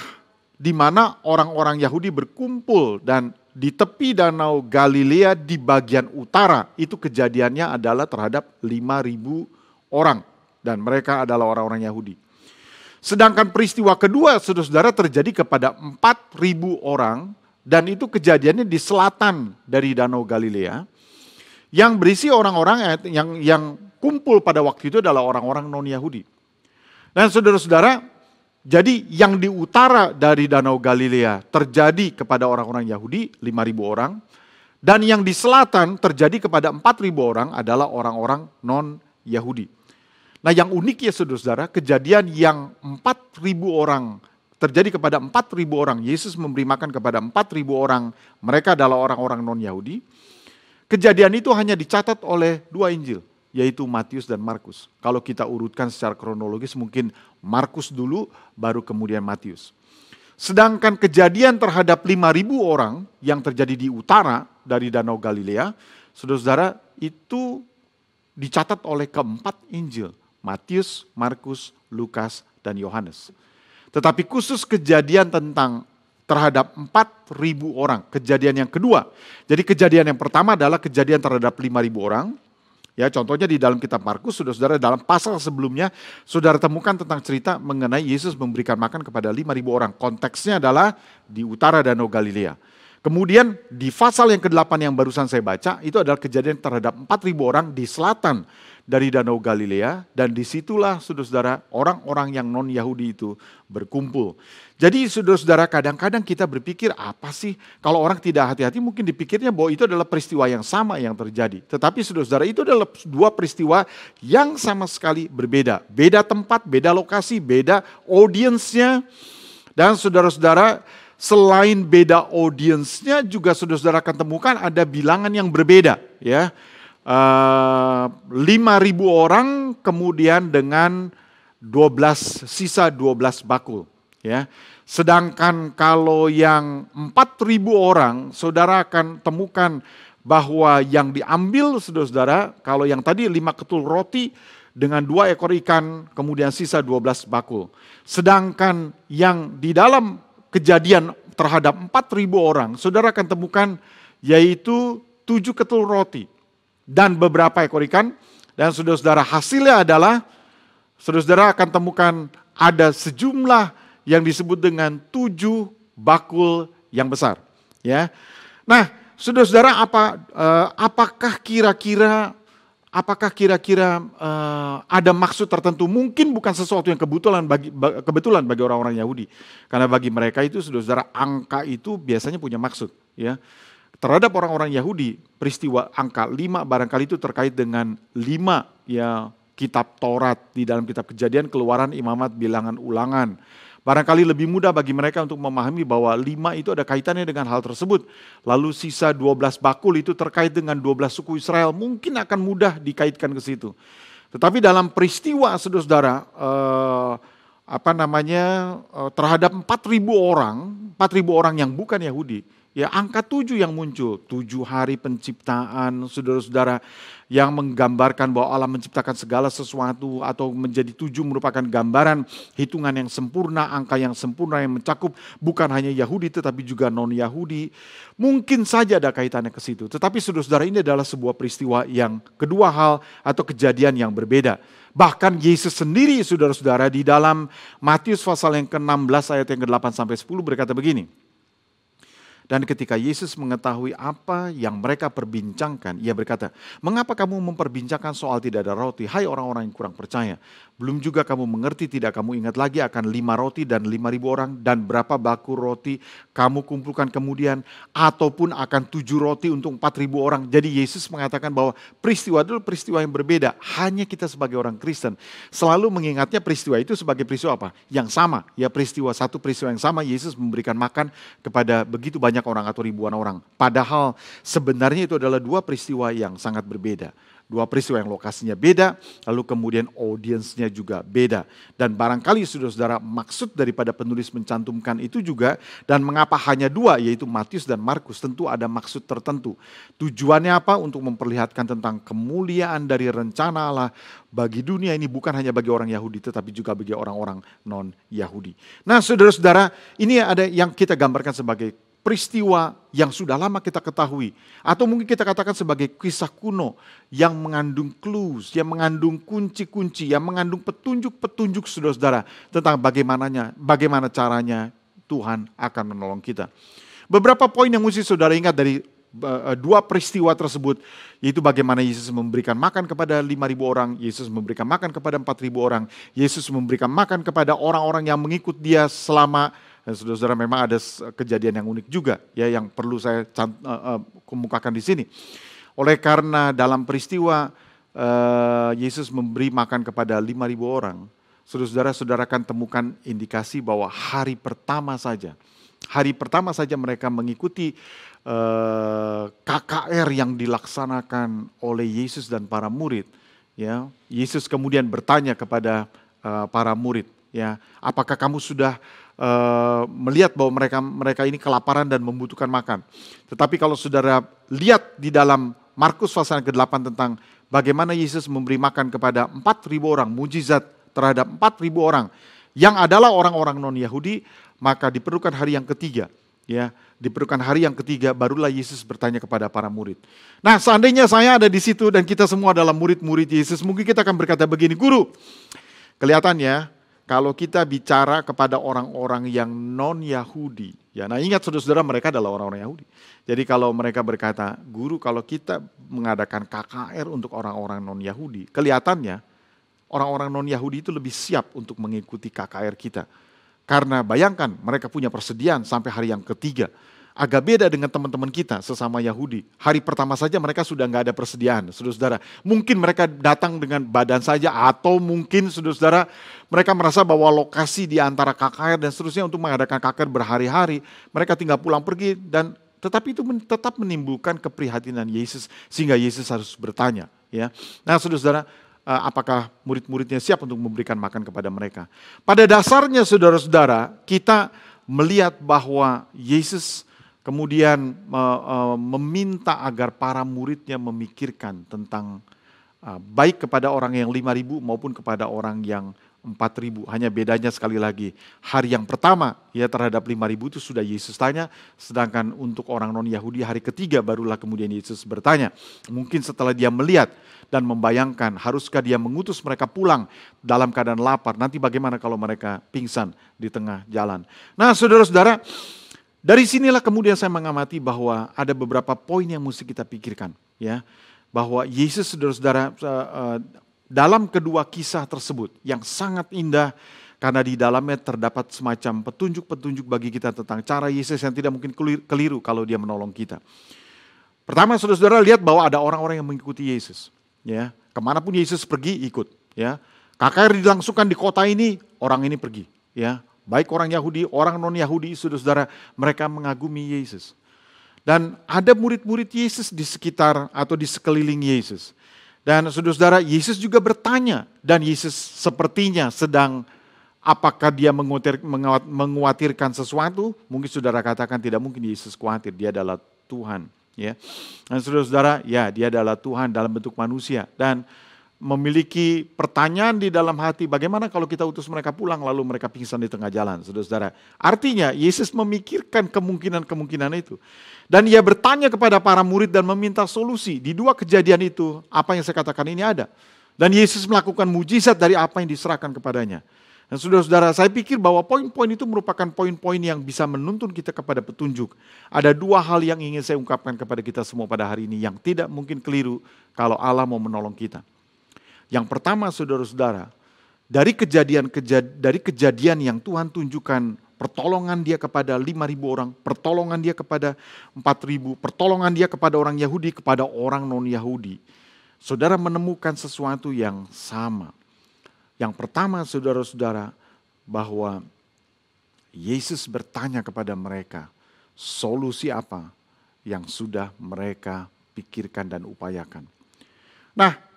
di mana orang-orang Yahudi berkumpul, dan di tepi danau Galilea di bagian utara, itu kejadiannya adalah terhadap 5.000 orang, dan mereka adalah orang-orang Yahudi. Sedangkan peristiwa kedua, saudara-saudara, terjadi kepada 4.000 orang, dan itu kejadiannya di selatan dari Danau Galilea, yang berisi orang-orang yang kumpul pada waktu itu adalah orang-orang non-Yahudi. Dan saudara-saudara, jadi yang di utara dari Danau Galilea terjadi kepada orang-orang Yahudi, 5.000 orang, dan yang di selatan terjadi kepada 4.000 orang adalah orang-orang non-Yahudi. Nah, yang unik ya saudara-saudara, kejadian yang 4.000 orang terjadi kepada 4.000 orang, Yesus memberi makan kepada 4.000 orang, mereka adalah orang-orang non-Yahudi. Kejadian itu hanya dicatat oleh 2 Injil, yaitu Matius dan Markus. Kalau kita urutkan secara kronologis, mungkin Markus dulu, baru kemudian Matius. Sedangkan kejadian terhadap 5.000 orang yang terjadi di utara dari Danau Galilea, saudara-saudara, itu dicatat oleh keempat Injil, Matius, Markus, Lukas, dan Yohanes. Tetapi khusus kejadian terhadap 4.000 orang, kejadian yang kedua. Jadi kejadian yang pertama adalah kejadian terhadap 5.000 orang. Ya, contohnya di dalam kitab Markus, saudara-saudara, dalam pasal sebelumnya, saudara temukan tentang cerita mengenai Yesus memberikan makan kepada 5.000 orang. Konteksnya adalah di utara Danau Galilea. Kemudian di pasal yang ke-8 yang barusan saya baca, itu adalah kejadian terhadap 4.000 orang di selatan dari Danau Galilea, dan disitulah saudara-saudara orang-orang yang non-Yahudi itu berkumpul. Jadi saudara-saudara, kadang-kadang kita berpikir apa sih, kalau orang tidak hati-hati mungkin dipikirnya bahwa itu adalah peristiwa yang sama yang terjadi. Tetapi saudara-saudara, itu adalah 2 peristiwa yang sama sekali berbeda. Beda tempat, beda lokasi, beda audiensnya. Dan saudara-saudara, selain beda audiensnya juga saudara-saudara akan temukan ada bilangan yang berbeda, ya. 5.000 orang kemudian dengan 12 bakul, ya. Sedangkan kalau yang 4.000 orang, saudara akan temukan bahwa yang diambil saudara-saudara, kalau yang tadi 5 ketul roti dengan 2 ekor ikan, kemudian sisa 12 bakul. Sedangkan yang di dalam kejadian terhadap 4.000 orang, saudara akan temukan yaitu 7 ketul roti dan beberapa ekor ikan. Dan saudara-saudara, hasilnya adalah saudara-saudara akan temukan ada sejumlah yang disebut dengan 7 bakul yang besar. Ya, nah, saudara-saudara, apakah kira-kira ada maksud tertentu? Mungkin bukan sesuatu yang kebetulan bagi orang-orang Yahudi, karena bagi mereka itu, saudara-saudara, angka itu biasanya punya maksud. Ya, terhadap orang-orang Yahudi, peristiwa angka 5 barangkali itu terkait dengan 5 ya kitab Taurat di dalam kitab Kejadian, Keluaran, Imamat, Bilangan, Ulangan. Barangkali lebih mudah bagi mereka untuk memahami bahwa 5 itu ada kaitannya dengan hal tersebut. Lalu sisa 12 bakul itu terkait dengan 12 suku Israel, mungkin akan mudah dikaitkan ke situ. Tetapi dalam peristiwa, saudara-saudara, terhadap 4.000 orang yang bukan Yahudi, ya angka 7 yang muncul, 7 hari penciptaan, saudara-saudara, yang menggambarkan bahwa Allah menciptakan segala sesuatu, atau menjadi 7 merupakan gambaran hitungan yang sempurna, angka yang sempurna yang mencakup bukan hanya Yahudi tetapi juga non-Yahudi. Mungkin saja ada kaitannya ke situ, tetapi saudara-saudara, ini adalah sebuah peristiwa yang kedua hal atau kejadian yang berbeda. Bahkan Yesus sendiri, saudara-saudara, di dalam Matius pasal yang ke-16 ayat yang ke-8 sampai 10 berkata begini. Dan ketika Yesus mengetahui apa yang mereka perbincangkan, ia berkata, "Mengapa kamu memperbincangkan soal tidak ada roti, hai orang-orang yang kurang percaya? Belum juga kamu mengerti, tidak kamu ingat lagi akan 5 roti dan 5.000 orang, dan berapa bakul roti kamu kumpulkan kemudian, ataupun akan 7 roti untuk 4.000 orang." Jadi Yesus mengatakan bahwa peristiwa itu peristiwa yang berbeda. Hanya kita sebagai orang Kristen selalu mengingatnya peristiwa itu sebagai peristiwa apa? Yang sama. Ya, satu peristiwa yang sama, Yesus memberikan makan kepada begitu banyak orang atau ribuan orang. Padahal sebenarnya itu adalah 2 peristiwa yang sangat berbeda. 2 peristiwa yang lokasinya beda, lalu kemudian audiensnya juga beda. Dan barangkali saudara-saudara, maksud daripada penulis mencantumkan itu juga, dan mengapa hanya 2, yaitu Matius dan Markus, tentu ada maksud tertentu. Tujuannya apa? Untuk memperlihatkan tentang kemuliaan dari rencana Allah bagi dunia ini, bukan hanya bagi orang Yahudi, tetapi juga bagi orang-orang non-Yahudi. Nah, saudara-saudara, ini ada yang kita gambarkan sebagai peristiwa yang sudah lama kita ketahui, atau mungkin kita katakan sebagai kisah kuno yang mengandung clues, yang mengandung kunci-kunci, yang mengandung petunjuk-petunjuk, saudara-saudara, tentang bagaimana caranya Tuhan akan menolong kita. Beberapa poin yang mesti saudara ingat dari 2 peristiwa tersebut, yaitu bagaimana Yesus memberikan makan kepada 5.000 orang, Yesus memberikan makan kepada 4.000 orang, Yesus memberikan makan kepada orang-orang yang mengikut dia selama. Dan saudara-saudara, memang ada kejadian yang unik juga ya, yang perlu saya kemukakan di sini. Oleh karena dalam peristiwa Yesus memberi makan kepada 5.000 orang, saudara-saudara akan temukan indikasi bahwa hari pertama saja mereka mengikuti KKR yang dilaksanakan oleh Yesus dan para murid. Ya, Yesus kemudian bertanya kepada para murid, ya, apakah kamu sudah melihat bahwa mereka ini kelaparan dan membutuhkan makan. Tetapi kalau saudara lihat di dalam Markus pasal ke-8 tentang bagaimana Yesus memberi makan kepada 4.000 orang, mujizat terhadap 4.000 orang yang adalah orang-orang non-Yahudi, maka diperlukan hari yang ketiga. Ya, diperlukan hari yang ketiga barulah Yesus bertanya kepada para murid. Nah, seandainya saya ada di situ dan kita semua adalah murid-murid Yesus, mungkin kita akan berkata begini, "Guru, kelihatannya kalau kita bicara kepada orang-orang yang non-Yahudi," ya, nah ingat saudara-saudara, mereka adalah orang-orang Yahudi. Jadi kalau mereka berkata, "Guru, kalau kita mengadakan KKR untuk orang-orang non-Yahudi," kelihatannya orang-orang non-Yahudi itu lebih siap untuk mengikuti KKR kita. Karena bayangkan, mereka punya persediaan sampai hari yang ketiga. Agak beda dengan teman-teman kita sesama Yahudi. Hari pertama saja mereka sudah nggak ada persediaan, saudara-saudara. Mungkin mereka datang dengan badan saja, atau mungkin saudara-saudara mereka merasa bahwa lokasi di antara KKR dan seterusnya untuk mengadakan KKR berhari-hari, mereka tinggal pulang pergi, dan tetapi itu tetap menimbulkan keprihatinan Yesus sehingga Yesus harus bertanya. Ya, nah saudara-saudara, apakah murid-muridnya siap untuk memberikan makan kepada mereka? Pada dasarnya saudara-saudara, kita melihat bahwa Yesus kemudian meminta agar para muridnya memikirkan tentang baik kepada orang yang 5.000 maupun kepada orang yang 4.000. Hanya bedanya sekali lagi, hari yang pertama ya terhadap 5.000 itu sudah Yesus tanya, sedangkan untuk orang non-Yahudi hari ketiga barulah kemudian Yesus bertanya. Mungkin setelah dia melihat dan membayangkan, haruskah dia mengutus mereka pulang dalam keadaan lapar, nanti bagaimana kalau mereka pingsan di tengah jalan. Nah saudara-saudara, dari sinilah kemudian saya mengamati bahwa ada beberapa poin yang mesti kita pikirkan, ya, bahwa Yesus, saudara-saudara, dalam kedua kisah tersebut yang sangat indah, karena di dalamnya terdapat semacam petunjuk-petunjuk bagi kita tentang cara Yesus yang tidak mungkin keliru kalau dia menolong kita. Pertama, saudara-saudara, lihat bahwa ada orang-orang yang mengikuti Yesus, ya, kemanapun Yesus pergi ikut, ya. KKR dilangsungkan di kota ini, orang ini pergi, ya. Baik orang Yahudi, orang non-Yahudi, saudara-saudara, mereka mengagumi Yesus. Dan ada murid-murid Yesus di sekitar atau di sekeliling Yesus. Dan saudara-saudara, Yesus juga bertanya, dan Yesus sepertinya sedang, apakah dia mengkhawatirkan sesuatu? Mungkin saudara katakan tidak mungkin Yesus khawatir, dia adalah Tuhan. Ya. Dan saudara-saudara, ya, dia adalah Tuhan dalam bentuk manusia. Dan memiliki pertanyaan di dalam hati, bagaimana kalau kita utus mereka pulang lalu mereka pingsan di tengah jalan, saudara-saudara. Artinya Yesus memikirkan kemungkinan-kemungkinan itu. Dan ia bertanya kepada para murid dan meminta solusi. Di dua kejadian itu, apa yang saya katakan ini ada. Dan Yesus melakukan mujizat dari apa yang diserahkan kepadanya. Dan saudara-saudara, saya pikir bahwa poin-poin itu merupakan poin-poin yang bisa menuntun kita kepada petunjuk. Ada dua hal yang ingin saya ungkapkan kepada kita semua pada hari ini yang tidak mungkin keliru kalau Allah mau menolong kita. Yang pertama, saudara-saudara, dari kejadian yang Tuhan tunjukkan, pertolongan dia kepada 5.000 orang, pertolongan dia kepada 4.000, pertolongan dia kepada orang Yahudi, kepada orang non-Yahudi. Saudara menemukan sesuatu yang sama. Yang pertama, saudara-saudara, bahwa Yesus bertanya kepada mereka, solusi apa yang sudah mereka pikirkan dan upayakan. Nah,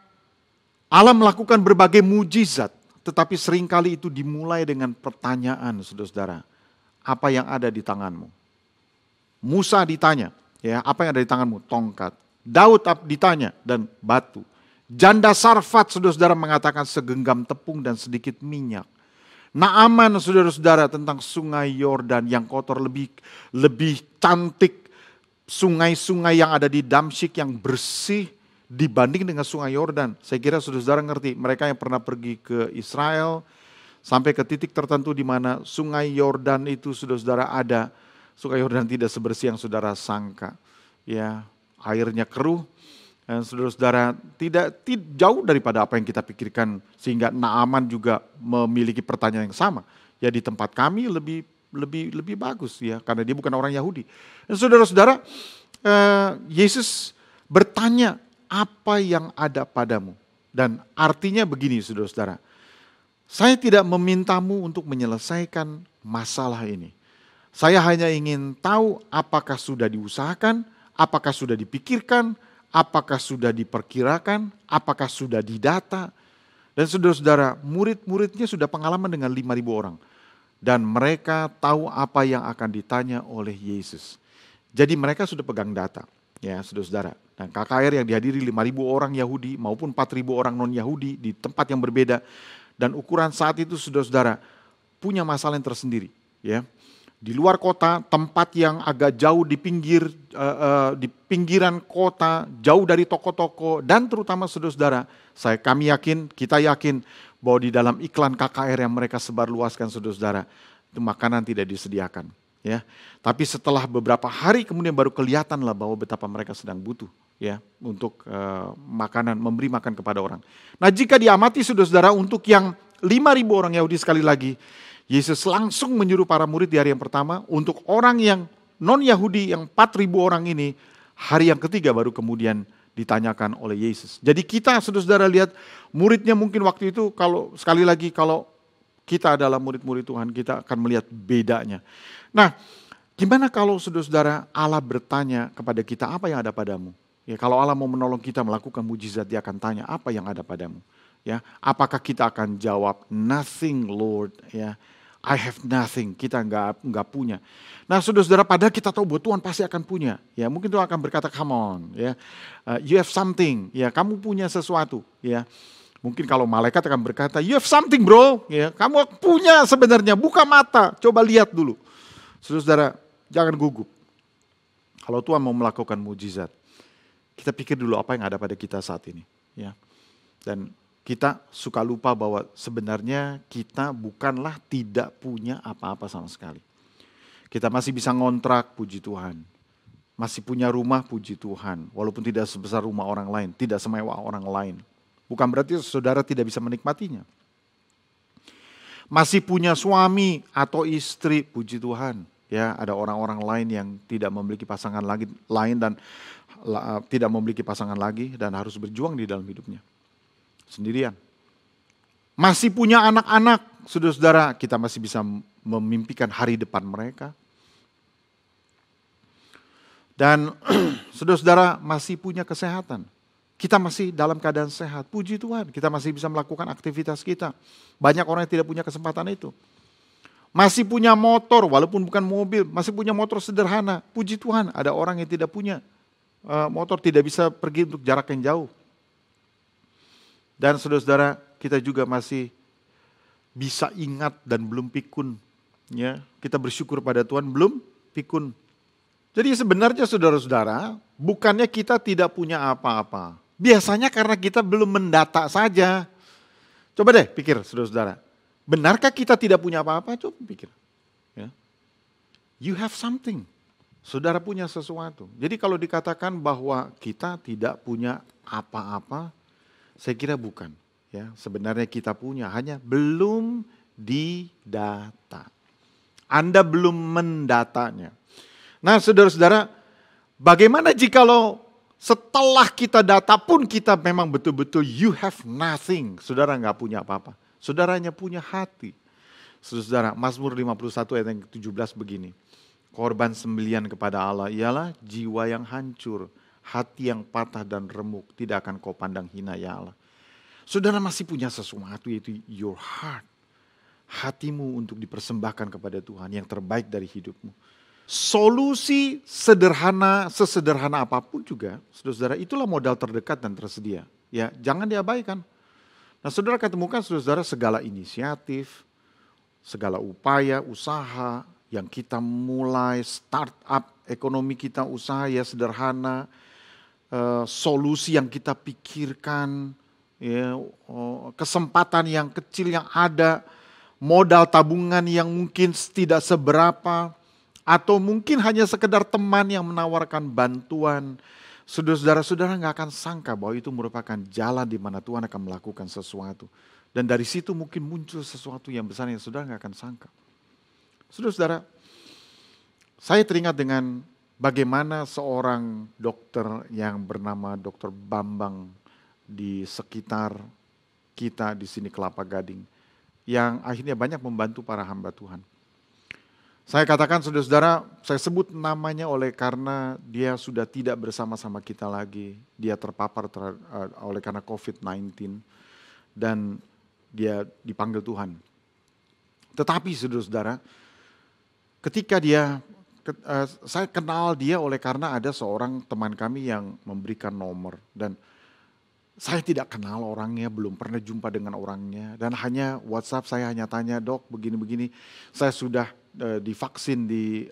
Allah melakukan berbagai mujizat, tetapi seringkali itu dimulai dengan pertanyaan, saudara-saudara. Apa yang ada di tanganmu? Musa ditanya, ya, apa yang ada di tanganmu? Tongkat. Daud ditanya, dan batu. Janda Sarfat, saudara-saudara, mengatakan segenggam tepung dan sedikit minyak. Naaman, saudara-saudara, tentang sungai Yordan yang kotor, lebih cantik sungai-sungai yang ada di Damsyik yang bersih dibanding dengan sungai Yordan. Saya kira saudara-saudara ngerti, mereka yang pernah pergi ke Israel sampai ke titik tertentu di mana sungai Yordan itu, saudara-saudara, ada. Sungai Yordan tidak sebersih yang saudara sangka. Ya, airnya keruh dan saudara-saudara tidak jauh daripada apa yang kita pikirkan, sehingga Naaman juga memiliki pertanyaan yang sama. Ya, di tempat kami lebih bagus, ya, karena dia bukan orang Yahudi. Dan saudara-saudara, Yesus bertanya, apa yang ada padamu? Dan artinya begini, saudara-saudara, saya tidak memintamu untuk menyelesaikan masalah ini. Saya hanya ingin tahu apakah sudah diusahakan, apakah sudah dipikirkan, apakah sudah diperkirakan, apakah sudah didata. Dan saudara-saudara, murid-muridnya sudah pengalaman dengan 5.000 orang. Dan mereka tahu apa yang akan ditanya oleh Yesus. Jadi mereka sudah pegang data. Ya, saudara-saudara. Dan KKR yang dihadiri 5.000 orang Yahudi maupun 4.000 orang non-Yahudi di tempat yang berbeda. Dan ukuran saat itu, saudara-saudara, punya masalah yang tersendiri. Ya. Di luar kota, tempat yang agak jauh di pinggiran kota, jauh dari toko-toko, dan terutama saudara-saudara, kita yakin bahwa di dalam iklan KKR yang mereka sebarluaskan, saudara-saudara, itu makanan tidak disediakan. Ya, tapi setelah beberapa hari kemudian baru kelihatanlah bahwa betapa mereka sedang butuh, ya, untuk makanan, memberi makan kepada orang. Nah, jika diamati, saudara-saudara, untuk yang 5.000 orang Yahudi, sekali lagi Yesus langsung menyuruh para murid di hari yang pertama. Untuk orang yang non-Yahudi yang 4.000 orang ini, hari yang ketiga baru kemudian ditanyakan oleh Yesus. Jadi kita, saudara-saudara, lihat muridnya mungkin waktu itu, kalau sekali lagi kalau kita adalah murid-murid Tuhan, kita akan melihat bedanya. Nah, gimana kalau saudara-saudara Allah bertanya kepada kita, apa yang ada padamu? Ya, kalau Allah mau menolong kita melakukan mujizat, dia akan tanya, apa yang ada padamu? Ya, apakah kita akan jawab, nothing Lord, ya, I have nothing, kita nggak punya. Nah, saudara-saudara, padahal kita tahu bahwa Tuhan pasti akan punya. Ya, mungkin Tuhan akan berkata, come on, ya, you have something, ya, kamu punya sesuatu, ya. Mungkin kalau malaikat akan berkata, you have something bro, ya, kamu punya sebenarnya, buka mata, coba lihat dulu. Saudara-saudara, jangan gugup. Kalau Tuhan mau melakukan mujizat, kita pikir dulu apa yang ada pada kita saat ini. Ya. Dan kita suka lupa bahwa sebenarnya kita bukanlah tidak punya apa-apa sama sekali. Kita masih bisa ngontrak, puji Tuhan. Masih punya rumah, puji Tuhan. Walaupun tidak sebesar rumah orang lain, tidak semewah orang lain. Bukan berarti saudara tidak bisa menikmatinya. Masih punya suami atau istri, puji Tuhan. Ya, ada orang-orang lain yang tidak memiliki pasangan lain dan tidak memiliki pasangan lagi dan harus berjuang di dalam hidupnya. Sendirian. Masih punya anak-anak, saudara-saudara, kita masih bisa memimpikan hari depan mereka. Dan saudara-saudara masih punya kesehatan. Kita masih dalam keadaan sehat, puji Tuhan. Kita masih bisa melakukan aktivitas kita. Banyak orang yang tidak punya kesempatan itu. Masih punya motor, walaupun bukan mobil, masih punya motor sederhana. Puji Tuhan, ada orang yang tidak punya motor, tidak bisa pergi untuk jarak yang jauh. Dan saudara-saudara, kita juga masih bisa ingat dan belum pikun. Ya, kita bersyukur pada Tuhan belum pikun. Jadi sebenarnya saudara-saudara, bukannya kita tidak punya apa-apa. Biasanya karena kita belum mendata saja. Coba deh pikir saudara-saudara, benarkah kita tidak punya apa-apa? Coba pikir. Ya. You have something. Saudara punya sesuatu. Jadi kalau dikatakan bahwa kita tidak punya apa-apa, saya kira bukan. Ya, sebenarnya kita punya, hanya belum didata. Anda belum mendatanya. Nah saudara-saudara, bagaimana jikalau setelah kita data pun kita memang betul-betul you have nothing. Saudara nggak punya apa-apa. Saudara hanya punya hati. Saudara, Mazmur 51 ayat yang ke-17 begini. Korban sembelian kepada Allah ialah jiwa yang hancur. Hati yang patah dan remuk, tidak akan kau pandang hina ya Allah. Saudara masih punya sesuatu, yaitu your heart. Hatimu untuk dipersembahkan kepada Tuhan, yang terbaik dari hidupmu. Solusi sederhana, sesederhana apapun juga, saudara-saudara, itulah modal terdekat dan tersedia. Ya, jangan diabaikan. Nah saudara akan temukan saudara segala inisiatif, segala upaya, usaha yang kita mulai, start up ekonomi kita, usaha ya sederhana, solusi yang kita pikirkan, ya, kesempatan yang kecil yang ada, modal tabungan yang mungkin tidak seberapa, atau mungkin hanya sekedar teman yang menawarkan bantuan. Saudara-saudara nggak akan sangka bahwa itu merupakan jalan di mana Tuhan akan melakukan sesuatu. Dan dari situ mungkin muncul sesuatu yang besar yang saudara nggak akan sangka. Saudara-saudara, saya teringat dengan bagaimana seorang dokter yang bernama Dr. Bambang di sekitar kita di sini Kelapa Gading, yang akhirnya banyak membantu para hamba Tuhan. Saya katakan saudara-saudara, saya sebut namanya karena dia sudah tidak bersama-sama kita lagi. Dia terpapar oleh karena COVID-19 dan dia dipanggil Tuhan. Tetapi saudara-saudara, ketika saya kenal dia oleh karena ada seorang teman kami yang memberikan nomor. Dan saya tidak kenal orangnya, belum pernah jumpa dengan orangnya. Dan hanya WhatsApp saya hanya tanya, dok begini-begini, saya sudah divaksin di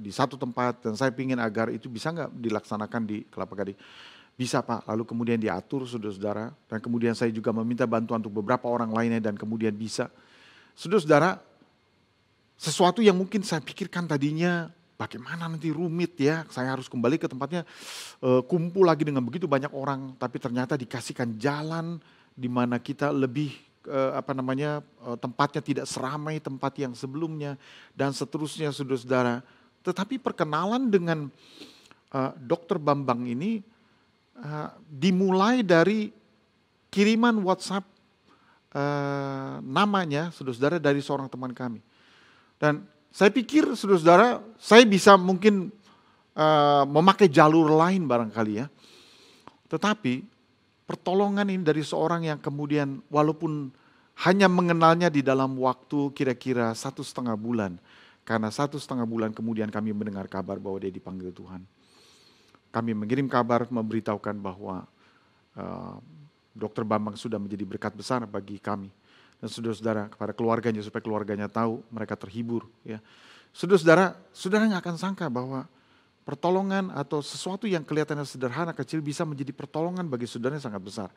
satu tempat dan saya ingin agar itu bisa nggak dilaksanakan di Kelapa Gading. Bisa Pak, lalu kemudian diatur saudara-saudara. Dan kemudian saya juga meminta bantuan untuk beberapa orang lainnya dan kemudian bisa. Saudara-saudara, sesuatu yang mungkin saya pikirkan tadinya, bagaimana nanti rumit ya, saya harus kembali ke tempatnya, kumpul lagi dengan begitu banyak orang, tapi ternyata dikasihkan jalan di mana kita lebih tempatnya tidak seramai tempat yang sebelumnya dan seterusnya saudara-saudara. Tetapi perkenalan dengan Dr. Bambang ini dimulai dari kiriman WhatsApp namanya saudara-saudara dari seorang teman kami. Dan saya pikir saudara-saudara, saya bisa mungkin memakai jalur lain barangkali ya. Tetapi pertolongan ini dari seorang yang kemudian walaupun hanya mengenalnya di dalam waktu kira-kira 1,5 bulan. Karena 1,5 bulan kemudian kami mendengar kabar bahwa dia dipanggil Tuhan. Kami mengirim kabar memberitahukan bahwa Dr. Bambang sudah menjadi berkat besar bagi kami. Dan saudara-saudara, kepada keluarganya, supaya keluarganya tahu, mereka terhibur. Ya. Saudara-saudara, saudara nggak akan sangka bahwa pertolongan atau sesuatu yang kelihatannya sederhana, kecil, bisa menjadi pertolongan bagi saudara yang sangat besar.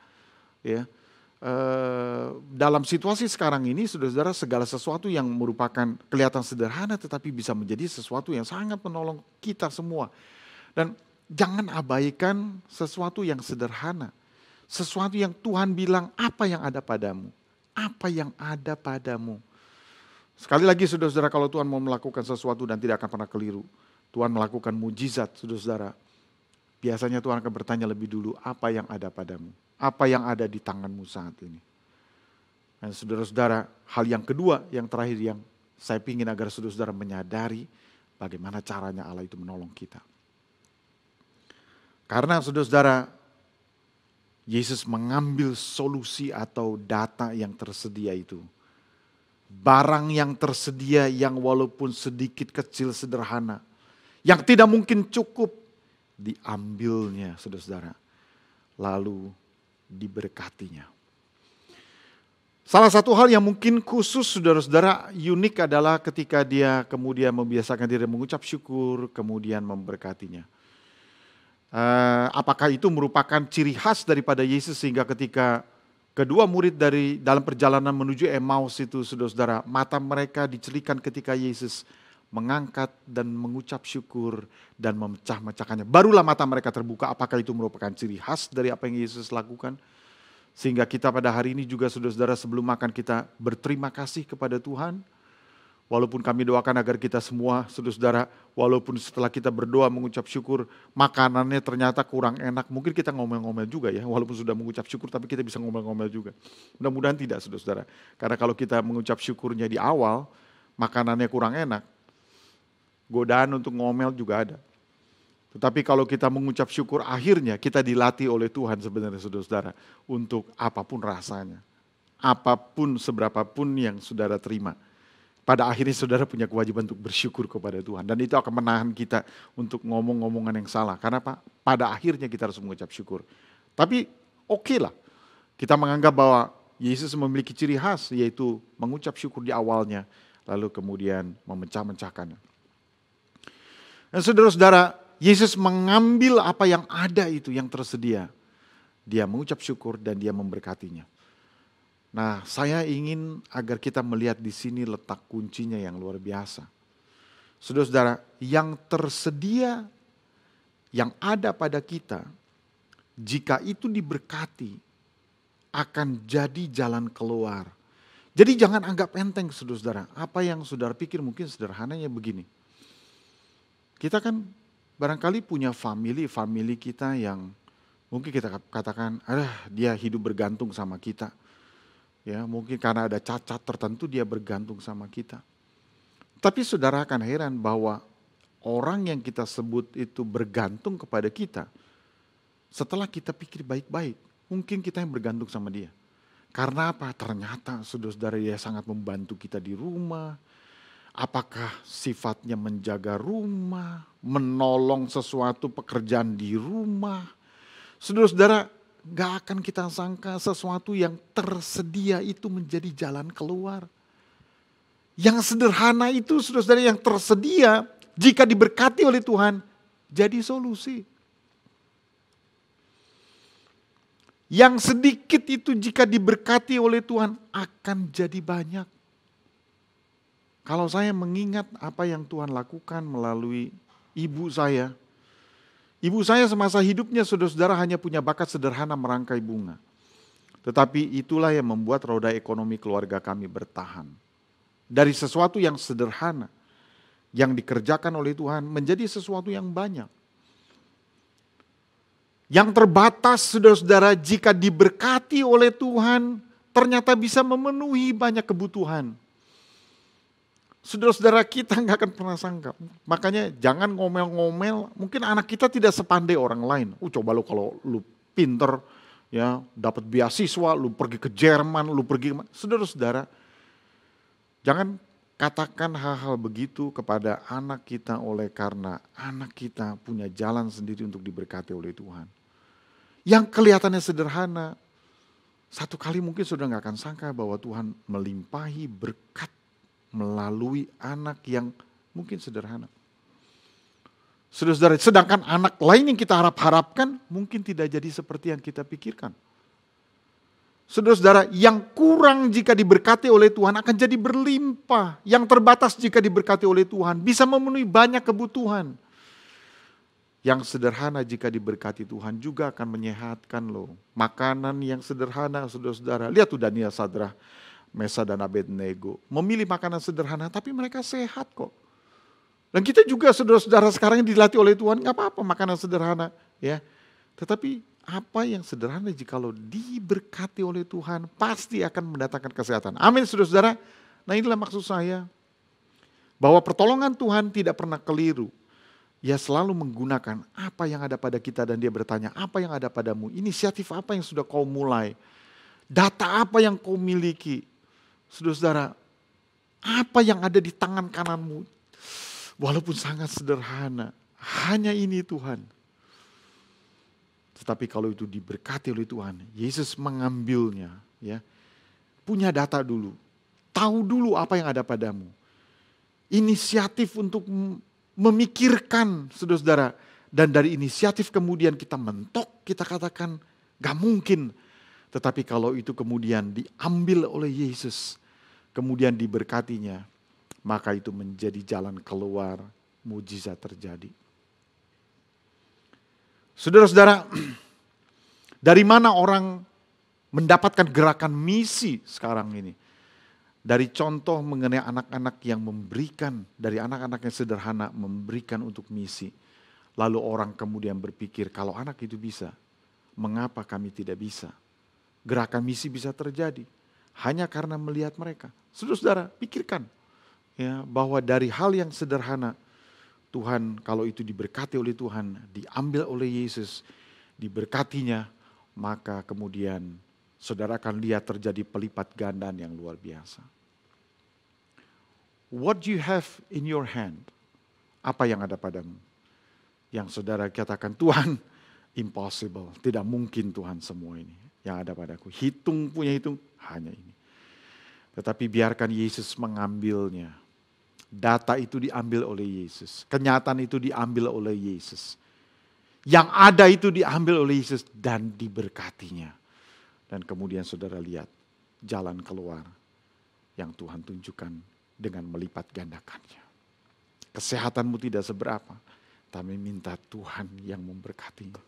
Ya. Dalam situasi sekarang ini, saudara-saudara, segala sesuatu yang merupakan kelihatan sederhana, tetapi bisa menjadi sesuatu yang sangat menolong kita semua. Dan jangan abaikan sesuatu yang sederhana. Sesuatu yang Tuhan bilang, apa yang ada padamu? Apa yang ada padamu? Sekali lagi saudara-saudara, kalau Tuhan mau melakukan sesuatu dan tidak akan pernah keliru, Tuhan melakukan mujizat, saudara-saudara, biasanya Tuhan akan bertanya lebih dulu, apa yang ada padamu? Apa yang ada di tanganmu saat ini? Dan saudara-saudara, hal yang kedua, yang terakhir yang saya ingin agar saudara-saudara menyadari bagaimana caranya Allah itu menolong kita. Karena saudara-saudara, Yesus mengambil solusi atau data yang tersedia itu. Barang yang tersedia yang walaupun sedikit kecil sederhana. Yang tidak mungkin cukup. Diambilnya saudara-saudara. Lalu diberkatinya. Salah satu hal yang mungkin khusus saudara-saudara unik adalah ketika dia kemudian membiasakan diri mengucap syukur. Kemudian memberkatinya. Apakah itu merupakan ciri khas daripada Yesus sehingga ketika kedua murid dari dalam perjalanan menuju Emmaus itu saudara-saudara, mata mereka dicelikan ketika Yesus mengangkat dan mengucap syukur dan memecah-mecahkannya. Barulah mata mereka terbuka. Apakah itu merupakan ciri khas dari apa yang Yesus lakukan? Sehingga kita pada hari ini juga saudara-saudara sebelum makan kita berterima kasih kepada Tuhan. Walaupun kami doakan agar kita semua, saudara-saudara, walaupun setelah kita berdoa mengucap syukur, makanannya ternyata kurang enak. Mungkin kita ngomel-ngomel juga ya, walaupun sudah mengucap syukur, tapi kita bisa ngomel-ngomel juga. Mudah-mudahan tidak, saudara-saudara. Karena kalau kita mengucap syukurnya di awal, makanannya kurang enak, godaan untuk ngomel juga ada. Tetapi kalau kita mengucap syukur, akhirnya kita dilatih oleh Tuhan sebenarnya, saudara-saudara, untuk apapun rasanya. Apapun, seberapapun yang saudara terima. Pada akhirnya saudara punya kewajiban untuk bersyukur kepada Tuhan. Dan itu akan menahan kita untuk ngomong-ngomongan yang salah. Karena apa? Pada akhirnya kita harus mengucap syukur. Tapi oke lah. Kita menganggap bahwa Yesus memiliki ciri khas. Yaitu mengucap syukur di awalnya. Lalu kemudian memecah-mecahkannya. Dan saudara-saudara, Yesus mengambil apa yang ada itu yang tersedia. Dia mengucap syukur dan dia memberkatinya. Nah, saya ingin agar kita melihat di sini letak kuncinya yang luar biasa. Saudara-saudara, yang tersedia, yang ada pada kita, jika itu diberkati, akan jadi jalan keluar. Jadi jangan anggap enteng, saudara-saudara. Apa yang saudara pikir mungkin sederhananya begini. Kita kan barangkali punya family kita yang mungkin kita katakan, dia hidup bergantung sama kita. Ya, mungkin karena ada cacat tertentu dia bergantung sama kita. Tapi saudara akan heran bahwa orang yang kita sebut itu bergantung kepada kita, setelah kita pikir baik-baik, mungkin kita yang bergantung sama dia. Karena apa? Ternyata saudara-saudara dia sangat membantu kita di rumah. Apakah sifatnya menjaga rumah, menolong sesuatu pekerjaan di rumah. Saudara-saudara, gak akan kita sangka sesuatu yang tersedia itu menjadi jalan keluar. Yang sederhana itu saudara-saudara yang tersedia jika diberkati oleh Tuhan jadi solusi. Yang sedikit itu jika diberkati oleh Tuhan akan jadi banyak. Kalau saya mengingat apa yang Tuhan lakukan melalui ibu saya. Ibu saya semasa hidupnya saudara-saudara hanya punya bakat sederhana merangkai bunga. Tetapi itulah yang membuat roda ekonomi keluarga kami bertahan. Dari sesuatu yang sederhana, yang dikerjakan oleh Tuhan menjadi sesuatu yang banyak. Yang terbatas saudara-saudara jika diberkati oleh Tuhan ternyata bisa memenuhi banyak kebutuhan. Saudara-saudara kita nggak akan pernah sangka. Makanya jangan ngomel-ngomel. Mungkin anak kita tidak sepandai orang lain. Coba lu kalau lu pinter, ya dapat beasiswa, lu pergi ke Jerman, lu pergi. Saudara-saudara, jangan katakan hal-hal begitu kepada anak kita oleh karena anak kita punya jalan sendiri untuk diberkati oleh Tuhan. Yang kelihatannya sederhana, Satu kali mungkin saudara nggak akan sangka bahwa Tuhan melimpahi berkat melalui anak yang mungkin sederhana. Saudara-saudara, sedangkan anak lain yang kita harapkan mungkin tidak jadi seperti yang kita pikirkan. Saudara-saudara, yang kurang jika diberkati oleh Tuhan akan jadi berlimpah. Yang terbatas jika diberkati oleh Tuhan bisa memenuhi banyak kebutuhan. Yang sederhana jika diberkati Tuhan juga akan menyehatkan loh. Makanan yang sederhana, saudara-saudara. Lihat tuh Daniel, Sadrah, Mesa dan Abednego. Memilih makanan sederhana tapi mereka sehat kok. Dan kita juga saudara-saudara sekarang yang dilatih oleh Tuhan, gak apa-apa makanan sederhana. Ya. Tetapi apa yang sederhana jikalau diberkati oleh Tuhan pasti akan mendatangkan kesehatan. Amin saudara-saudara. Nah inilah maksud saya. Bahwa pertolongan Tuhan tidak pernah keliru. Ia selalu menggunakan apa yang ada pada kita dan dia bertanya, apa yang ada padamu? Inisiatif apa yang sudah kau mulai? Data apa yang kau miliki? Saudara-saudara, apa yang ada di tangan kananmu? Walaupun sangat sederhana, hanya ini Tuhan. Tetapi kalau itu diberkati oleh Tuhan, Yesus mengambilnya. Ya, punya data dulu, tahu dulu apa yang ada padamu. Inisiatif untuk memikirkan, saudara-saudara. Dan dari inisiatif kemudian kita mentok, kita katakan gak mungkin. Tetapi kalau itu kemudian diambil oleh Yesus, kemudian diberkatinya, maka itu menjadi jalan keluar, mujizat terjadi. Saudara-saudara, dari mana orang mendapatkan gerakan misi sekarang ini? Dari contoh mengenai anak-anak yang memberikan, dari anak-anak yang sederhana memberikan untuk misi. Lalu orang kemudian berpikir, kalau anak itu bisa, mengapa kami tidak bisa? Gerakan misi bisa terjadi hanya karena melihat mereka. Saudara-saudara, pikirkan ya, bahwa dari hal yang sederhana, Tuhan kalau itu diberkati oleh Tuhan, diambil oleh Yesus, diberkatinya, maka kemudian saudara akan lihat terjadi pelipat gandaan yang luar biasa. What you have in your hand, apa yang ada padamu? Yang saudara katakan, Tuhan, impossible, tidak mungkin Tuhan semua ini yang ada padaku. Punya hitung, hanya ini. Tetapi biarkan Yesus mengambilnya. Data itu diambil oleh Yesus. Kenyataan itu diambil oleh Yesus. Yang ada itu diambil oleh Yesus dan diberkatinya. Dan kemudian saudara lihat jalan keluar yang Tuhan tunjukkan dengan melipat gandakannya. Kesehatanmu tidak seberapa, tapi minta Tuhan yang memberkatinya.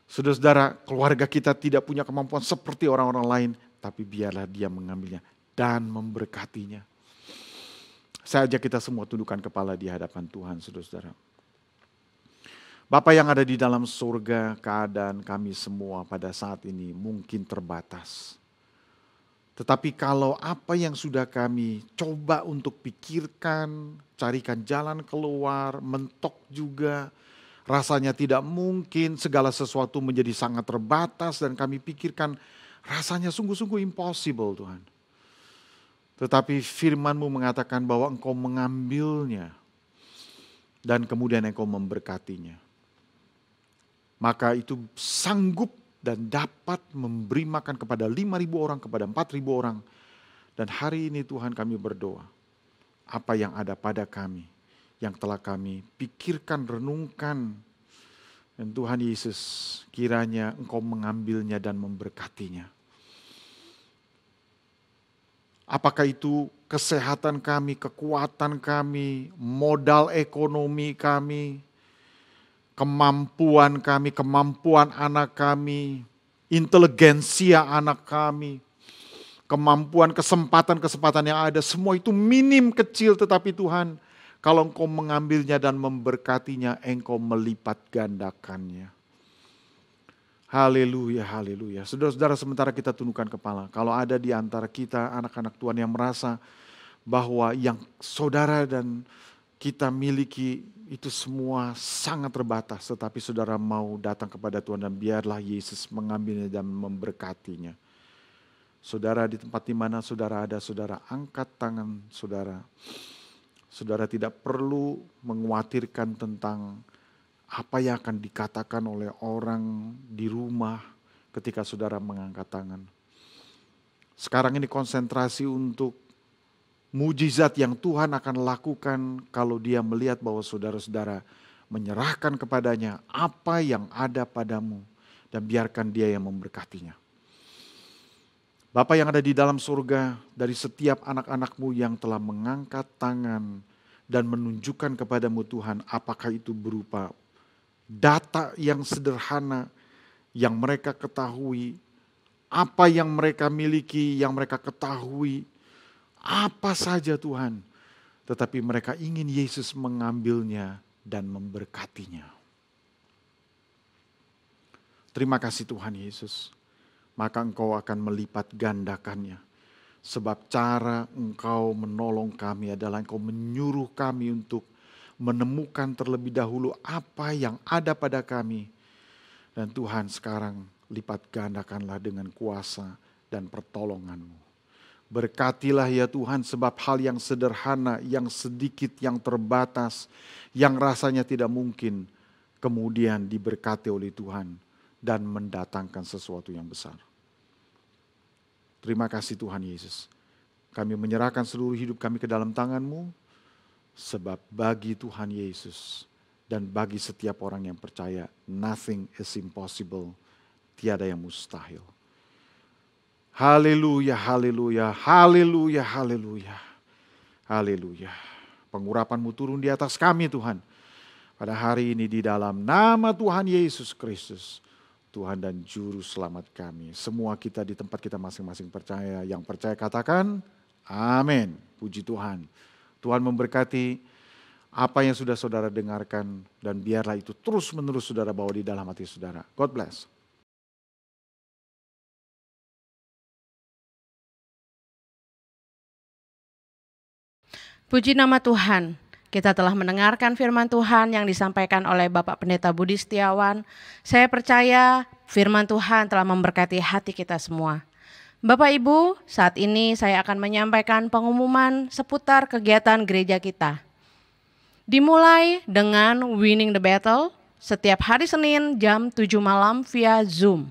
Saudara-saudara, keluarga kita tidak punya kemampuan seperti orang-orang lain, tapi biarlah Dia mengambilnya dan memberkatinya. Saya ajak kita semua tundukkan kepala di hadapan Tuhan, saudara-saudara. Bapa yang ada di dalam surga, keadaan kami semua pada saat ini mungkin terbatas. Tetapi kalau apa yang sudah kami coba untuk pikirkan, carikan jalan keluar, mentok juga, rasanya tidak mungkin, segala sesuatu menjadi sangat terbatas dan kami pikirkan rasanya sungguh-sungguh impossible Tuhan. Tetapi firman-Mu mengatakan bahwa Engkau mengambilnya dan kemudian Engkau memberkatinya. Maka itu sanggup dan dapat memberi makan kepada 5.000 orang, kepada 4.000 orang. Dan hari ini Tuhan kami berdoa, apa yang ada pada kami, yang telah kami pikirkan, renungkan. Dan Tuhan Yesus, kiranya Engkau mengambilnya dan memberkatinya. Apakah itu kesehatan kami, kekuatan kami, modal ekonomi kami, kemampuan kami, kemampuan anak kami, inteligensia anak kami, kemampuan, kesempatan-kesempatan yang ada, semua itu minim kecil, tetapi Tuhan, kalau Engkau mengambilnya dan memberkatinya, Engkau melipat gandakannya. Haleluya, haleluya. Saudara-saudara, sementara kita tundukkan kepala, kalau ada di antara kita anak-anak Tuhan yang merasa bahwa yang saudara dan kita miliki itu semua sangat terbatas, tetapi saudara mau datang kepada Tuhan dan biarlah Yesus mengambilnya dan memberkatinya. Saudara di tempat di mana saudara ada, saudara angkat tangan saudara. Saudara tidak perlu mengkhawatirkan tentang apa yang akan dikatakan oleh orang di rumah ketika saudara mengangkat tangan. Sekarang ini konsentrasi untuk mujizat yang Tuhan akan lakukan kalau dia melihat bahwa saudara-saudara menyerahkan kepadanya apa yang ada padamu dan biarkan dia yang memberkatinya. Bapa yang ada di dalam surga, dari setiap anak-anak-Mu yang telah mengangkat tangan dan menunjukkan kepadamu Tuhan, apakah itu berupa data yang sederhana yang mereka ketahui, apa yang mereka miliki, yang mereka ketahui, apa saja Tuhan. Tetapi mereka ingin Yesus mengambilnya dan memberkatinya. Terima kasih Tuhan Yesus. Maka Engkau akan melipat gandakannya. Sebab cara Engkau menolong kami adalah Engkau menyuruh kami untuk menemukan terlebih dahulu apa yang ada pada kami. Dan Tuhan sekarang lipat gandakanlah dengan kuasa dan pertolongan-Mu. Berkatilah ya Tuhan, sebab hal yang sederhana, yang sedikit, yang terbatas, yang rasanya tidak mungkin, kemudian diberkati oleh Tuhan dan mendatangkan sesuatu yang besar. Terima kasih Tuhan Yesus. Kami menyerahkan seluruh hidup kami ke dalam tangan-Mu, sebab bagi Tuhan Yesus dan bagi setiap orang yang percaya, nothing is impossible. Tiada yang mustahil. Haleluya, haleluya, haleluya, haleluya, haleluya. Pengurapan-Mu turun di atas kami Tuhan. Pada hari ini di dalam nama Tuhan Yesus Kristus, Tuhan dan Juru Selamat kami. Semua kita di tempat kita masing-masing percaya. Yang percaya katakan, amin. Puji Tuhan. Tuhan memberkati apa yang sudah saudara dengarkan. Dan biarlah itu terus menerus saudara bawa di dalam hati saudara. God bless. Puji nama Tuhan, kita telah mendengarkan firman Tuhan yang disampaikan oleh Bapak Pendeta Budi Setiawan. Saya percaya firman Tuhan telah memberkati hati kita semua. Bapak Ibu, saat ini saya akan menyampaikan pengumuman seputar kegiatan gereja kita. Dimulai dengan Winning the Battle setiap hari Senin jam 7 malam via Zoom.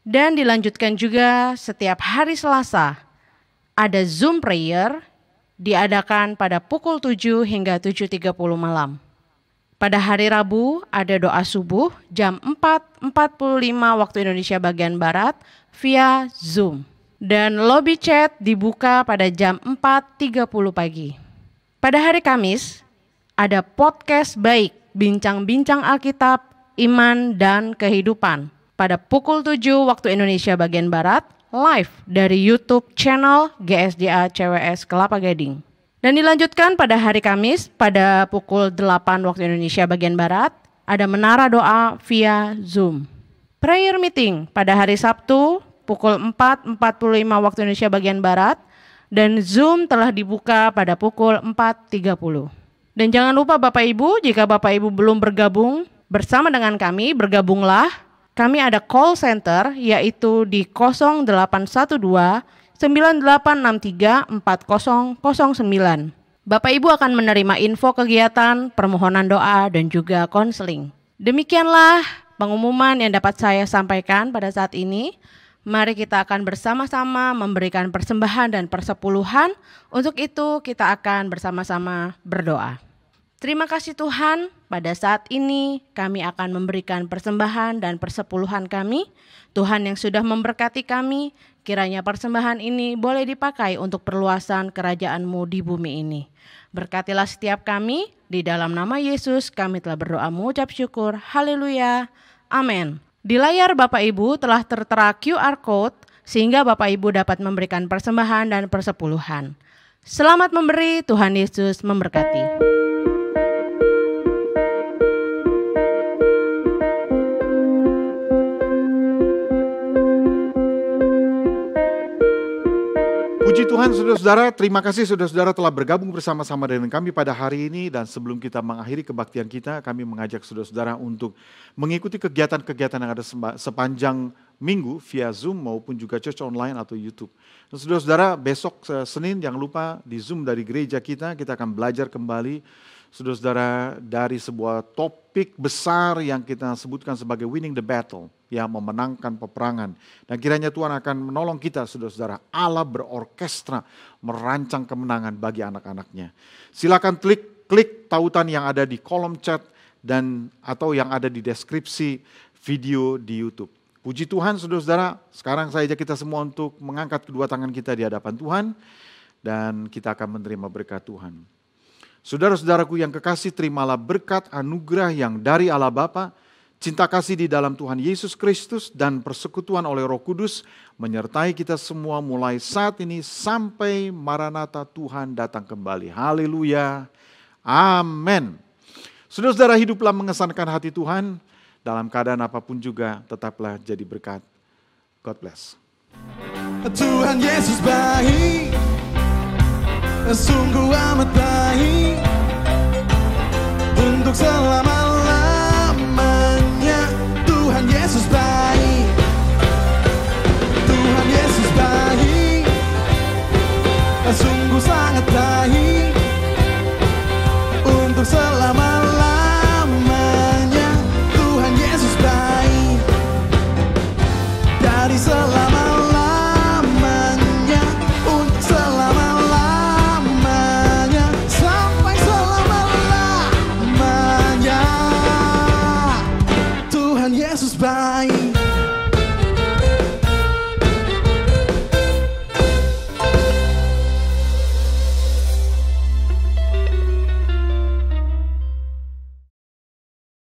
Dan dilanjutkan juga setiap hari Selasa ada Zoom Prayer diadakan pada pukul 7 hingga 7.30 malam. Pada hari Rabu ada doa subuh jam 4.45 waktu Indonesia bagian Barat via Zoom. Dan lobby chat dibuka pada jam 4.30 pagi. Pada hari Kamis ada podcast baik, bincang-bincang Alkitab, iman, dan kehidupan. Pada pukul 7 waktu Indonesia bagian Barat, live dari YouTube channel GSDA CWS Kelapa Gading. Dan dilanjutkan pada hari Kamis pada pukul 8 waktu Indonesia bagian Barat, ada menara doa via Zoom. Prayer meeting pada hari Sabtu pukul 4.45 waktu Indonesia bagian Barat, dan Zoom telah dibuka pada pukul 4.30. Dan jangan lupa Bapak Ibu, jika Bapak Ibu belum bergabung bersama dengan kami, bergabunglah. Kami ada call center yaitu di 0812 9863 4009. Bapak Ibu akan menerima info kegiatan, permohonan doa, dan juga konseling. Demikianlah pengumuman yang dapat saya sampaikan pada saat ini. Mari kita akan bersama-sama memberikan persembahan dan persepuluhan. Untuk itu kita akan bersama-sama berdoa. Terima kasih Tuhan, pada saat ini kami akan memberikan persembahan dan persepuluhan kami. Tuhan yang sudah memberkati kami, kiranya persembahan ini boleh dipakai untuk perluasan kerajaan-Mu di bumi ini. Berkatilah setiap kami, di dalam nama Yesus kami telah berdoa mengucap syukur. Haleluya, amin. Di layar Bapak Ibu telah tertera QR Code, sehingga Bapak Ibu dapat memberikan persembahan dan persepuluhan. Selamat memberi, Tuhan Yesus memberkati. Puji Tuhan saudara-saudara, terima kasih saudara-saudara telah bergabung bersama-sama dengan kami pada hari ini. Dan sebelum kita mengakhiri kebaktian kita, kami mengajak saudara-saudara untuk mengikuti kegiatan-kegiatan yang ada sepanjang minggu via Zoom maupun juga church online atau YouTube. Dan saudara-saudara, besok Senin jangan lupa di Zoom dari gereja kita akan belajar kembali saudara-saudara dari sebuah topik besar yang kita sebutkan sebagai Winning the Battle, ya, memenangkan peperangan. Dan kiranya Tuhan akan menolong kita, saudara-saudara. Allah berorkestra merancang kemenangan bagi anak-anaknya. Silakan klik tautan yang ada di kolom chat dan atau yang ada di deskripsi video di YouTube. Puji Tuhan, saudara-saudara. Sekarang saya ajak kita semua untuk mengangkat kedua tangan kita di hadapan Tuhan dan kita akan menerima berkat Tuhan. Saudara-saudaraku yang kekasih, terimalah berkat anugerah yang dari Allah Bapa, cinta kasih di dalam Tuhan Yesus Kristus, dan persekutuan oleh Roh Kudus menyertai kita semua mulai saat ini sampai Maranatha Tuhan datang kembali. Haleluya. Amin. Saudara-saudara, hiduplah mengesankan hati Tuhan, dalam keadaan apapun juga tetaplah jadi berkat. God bless. Tuhan Yesus baik, sungguh amat baik, untuk selama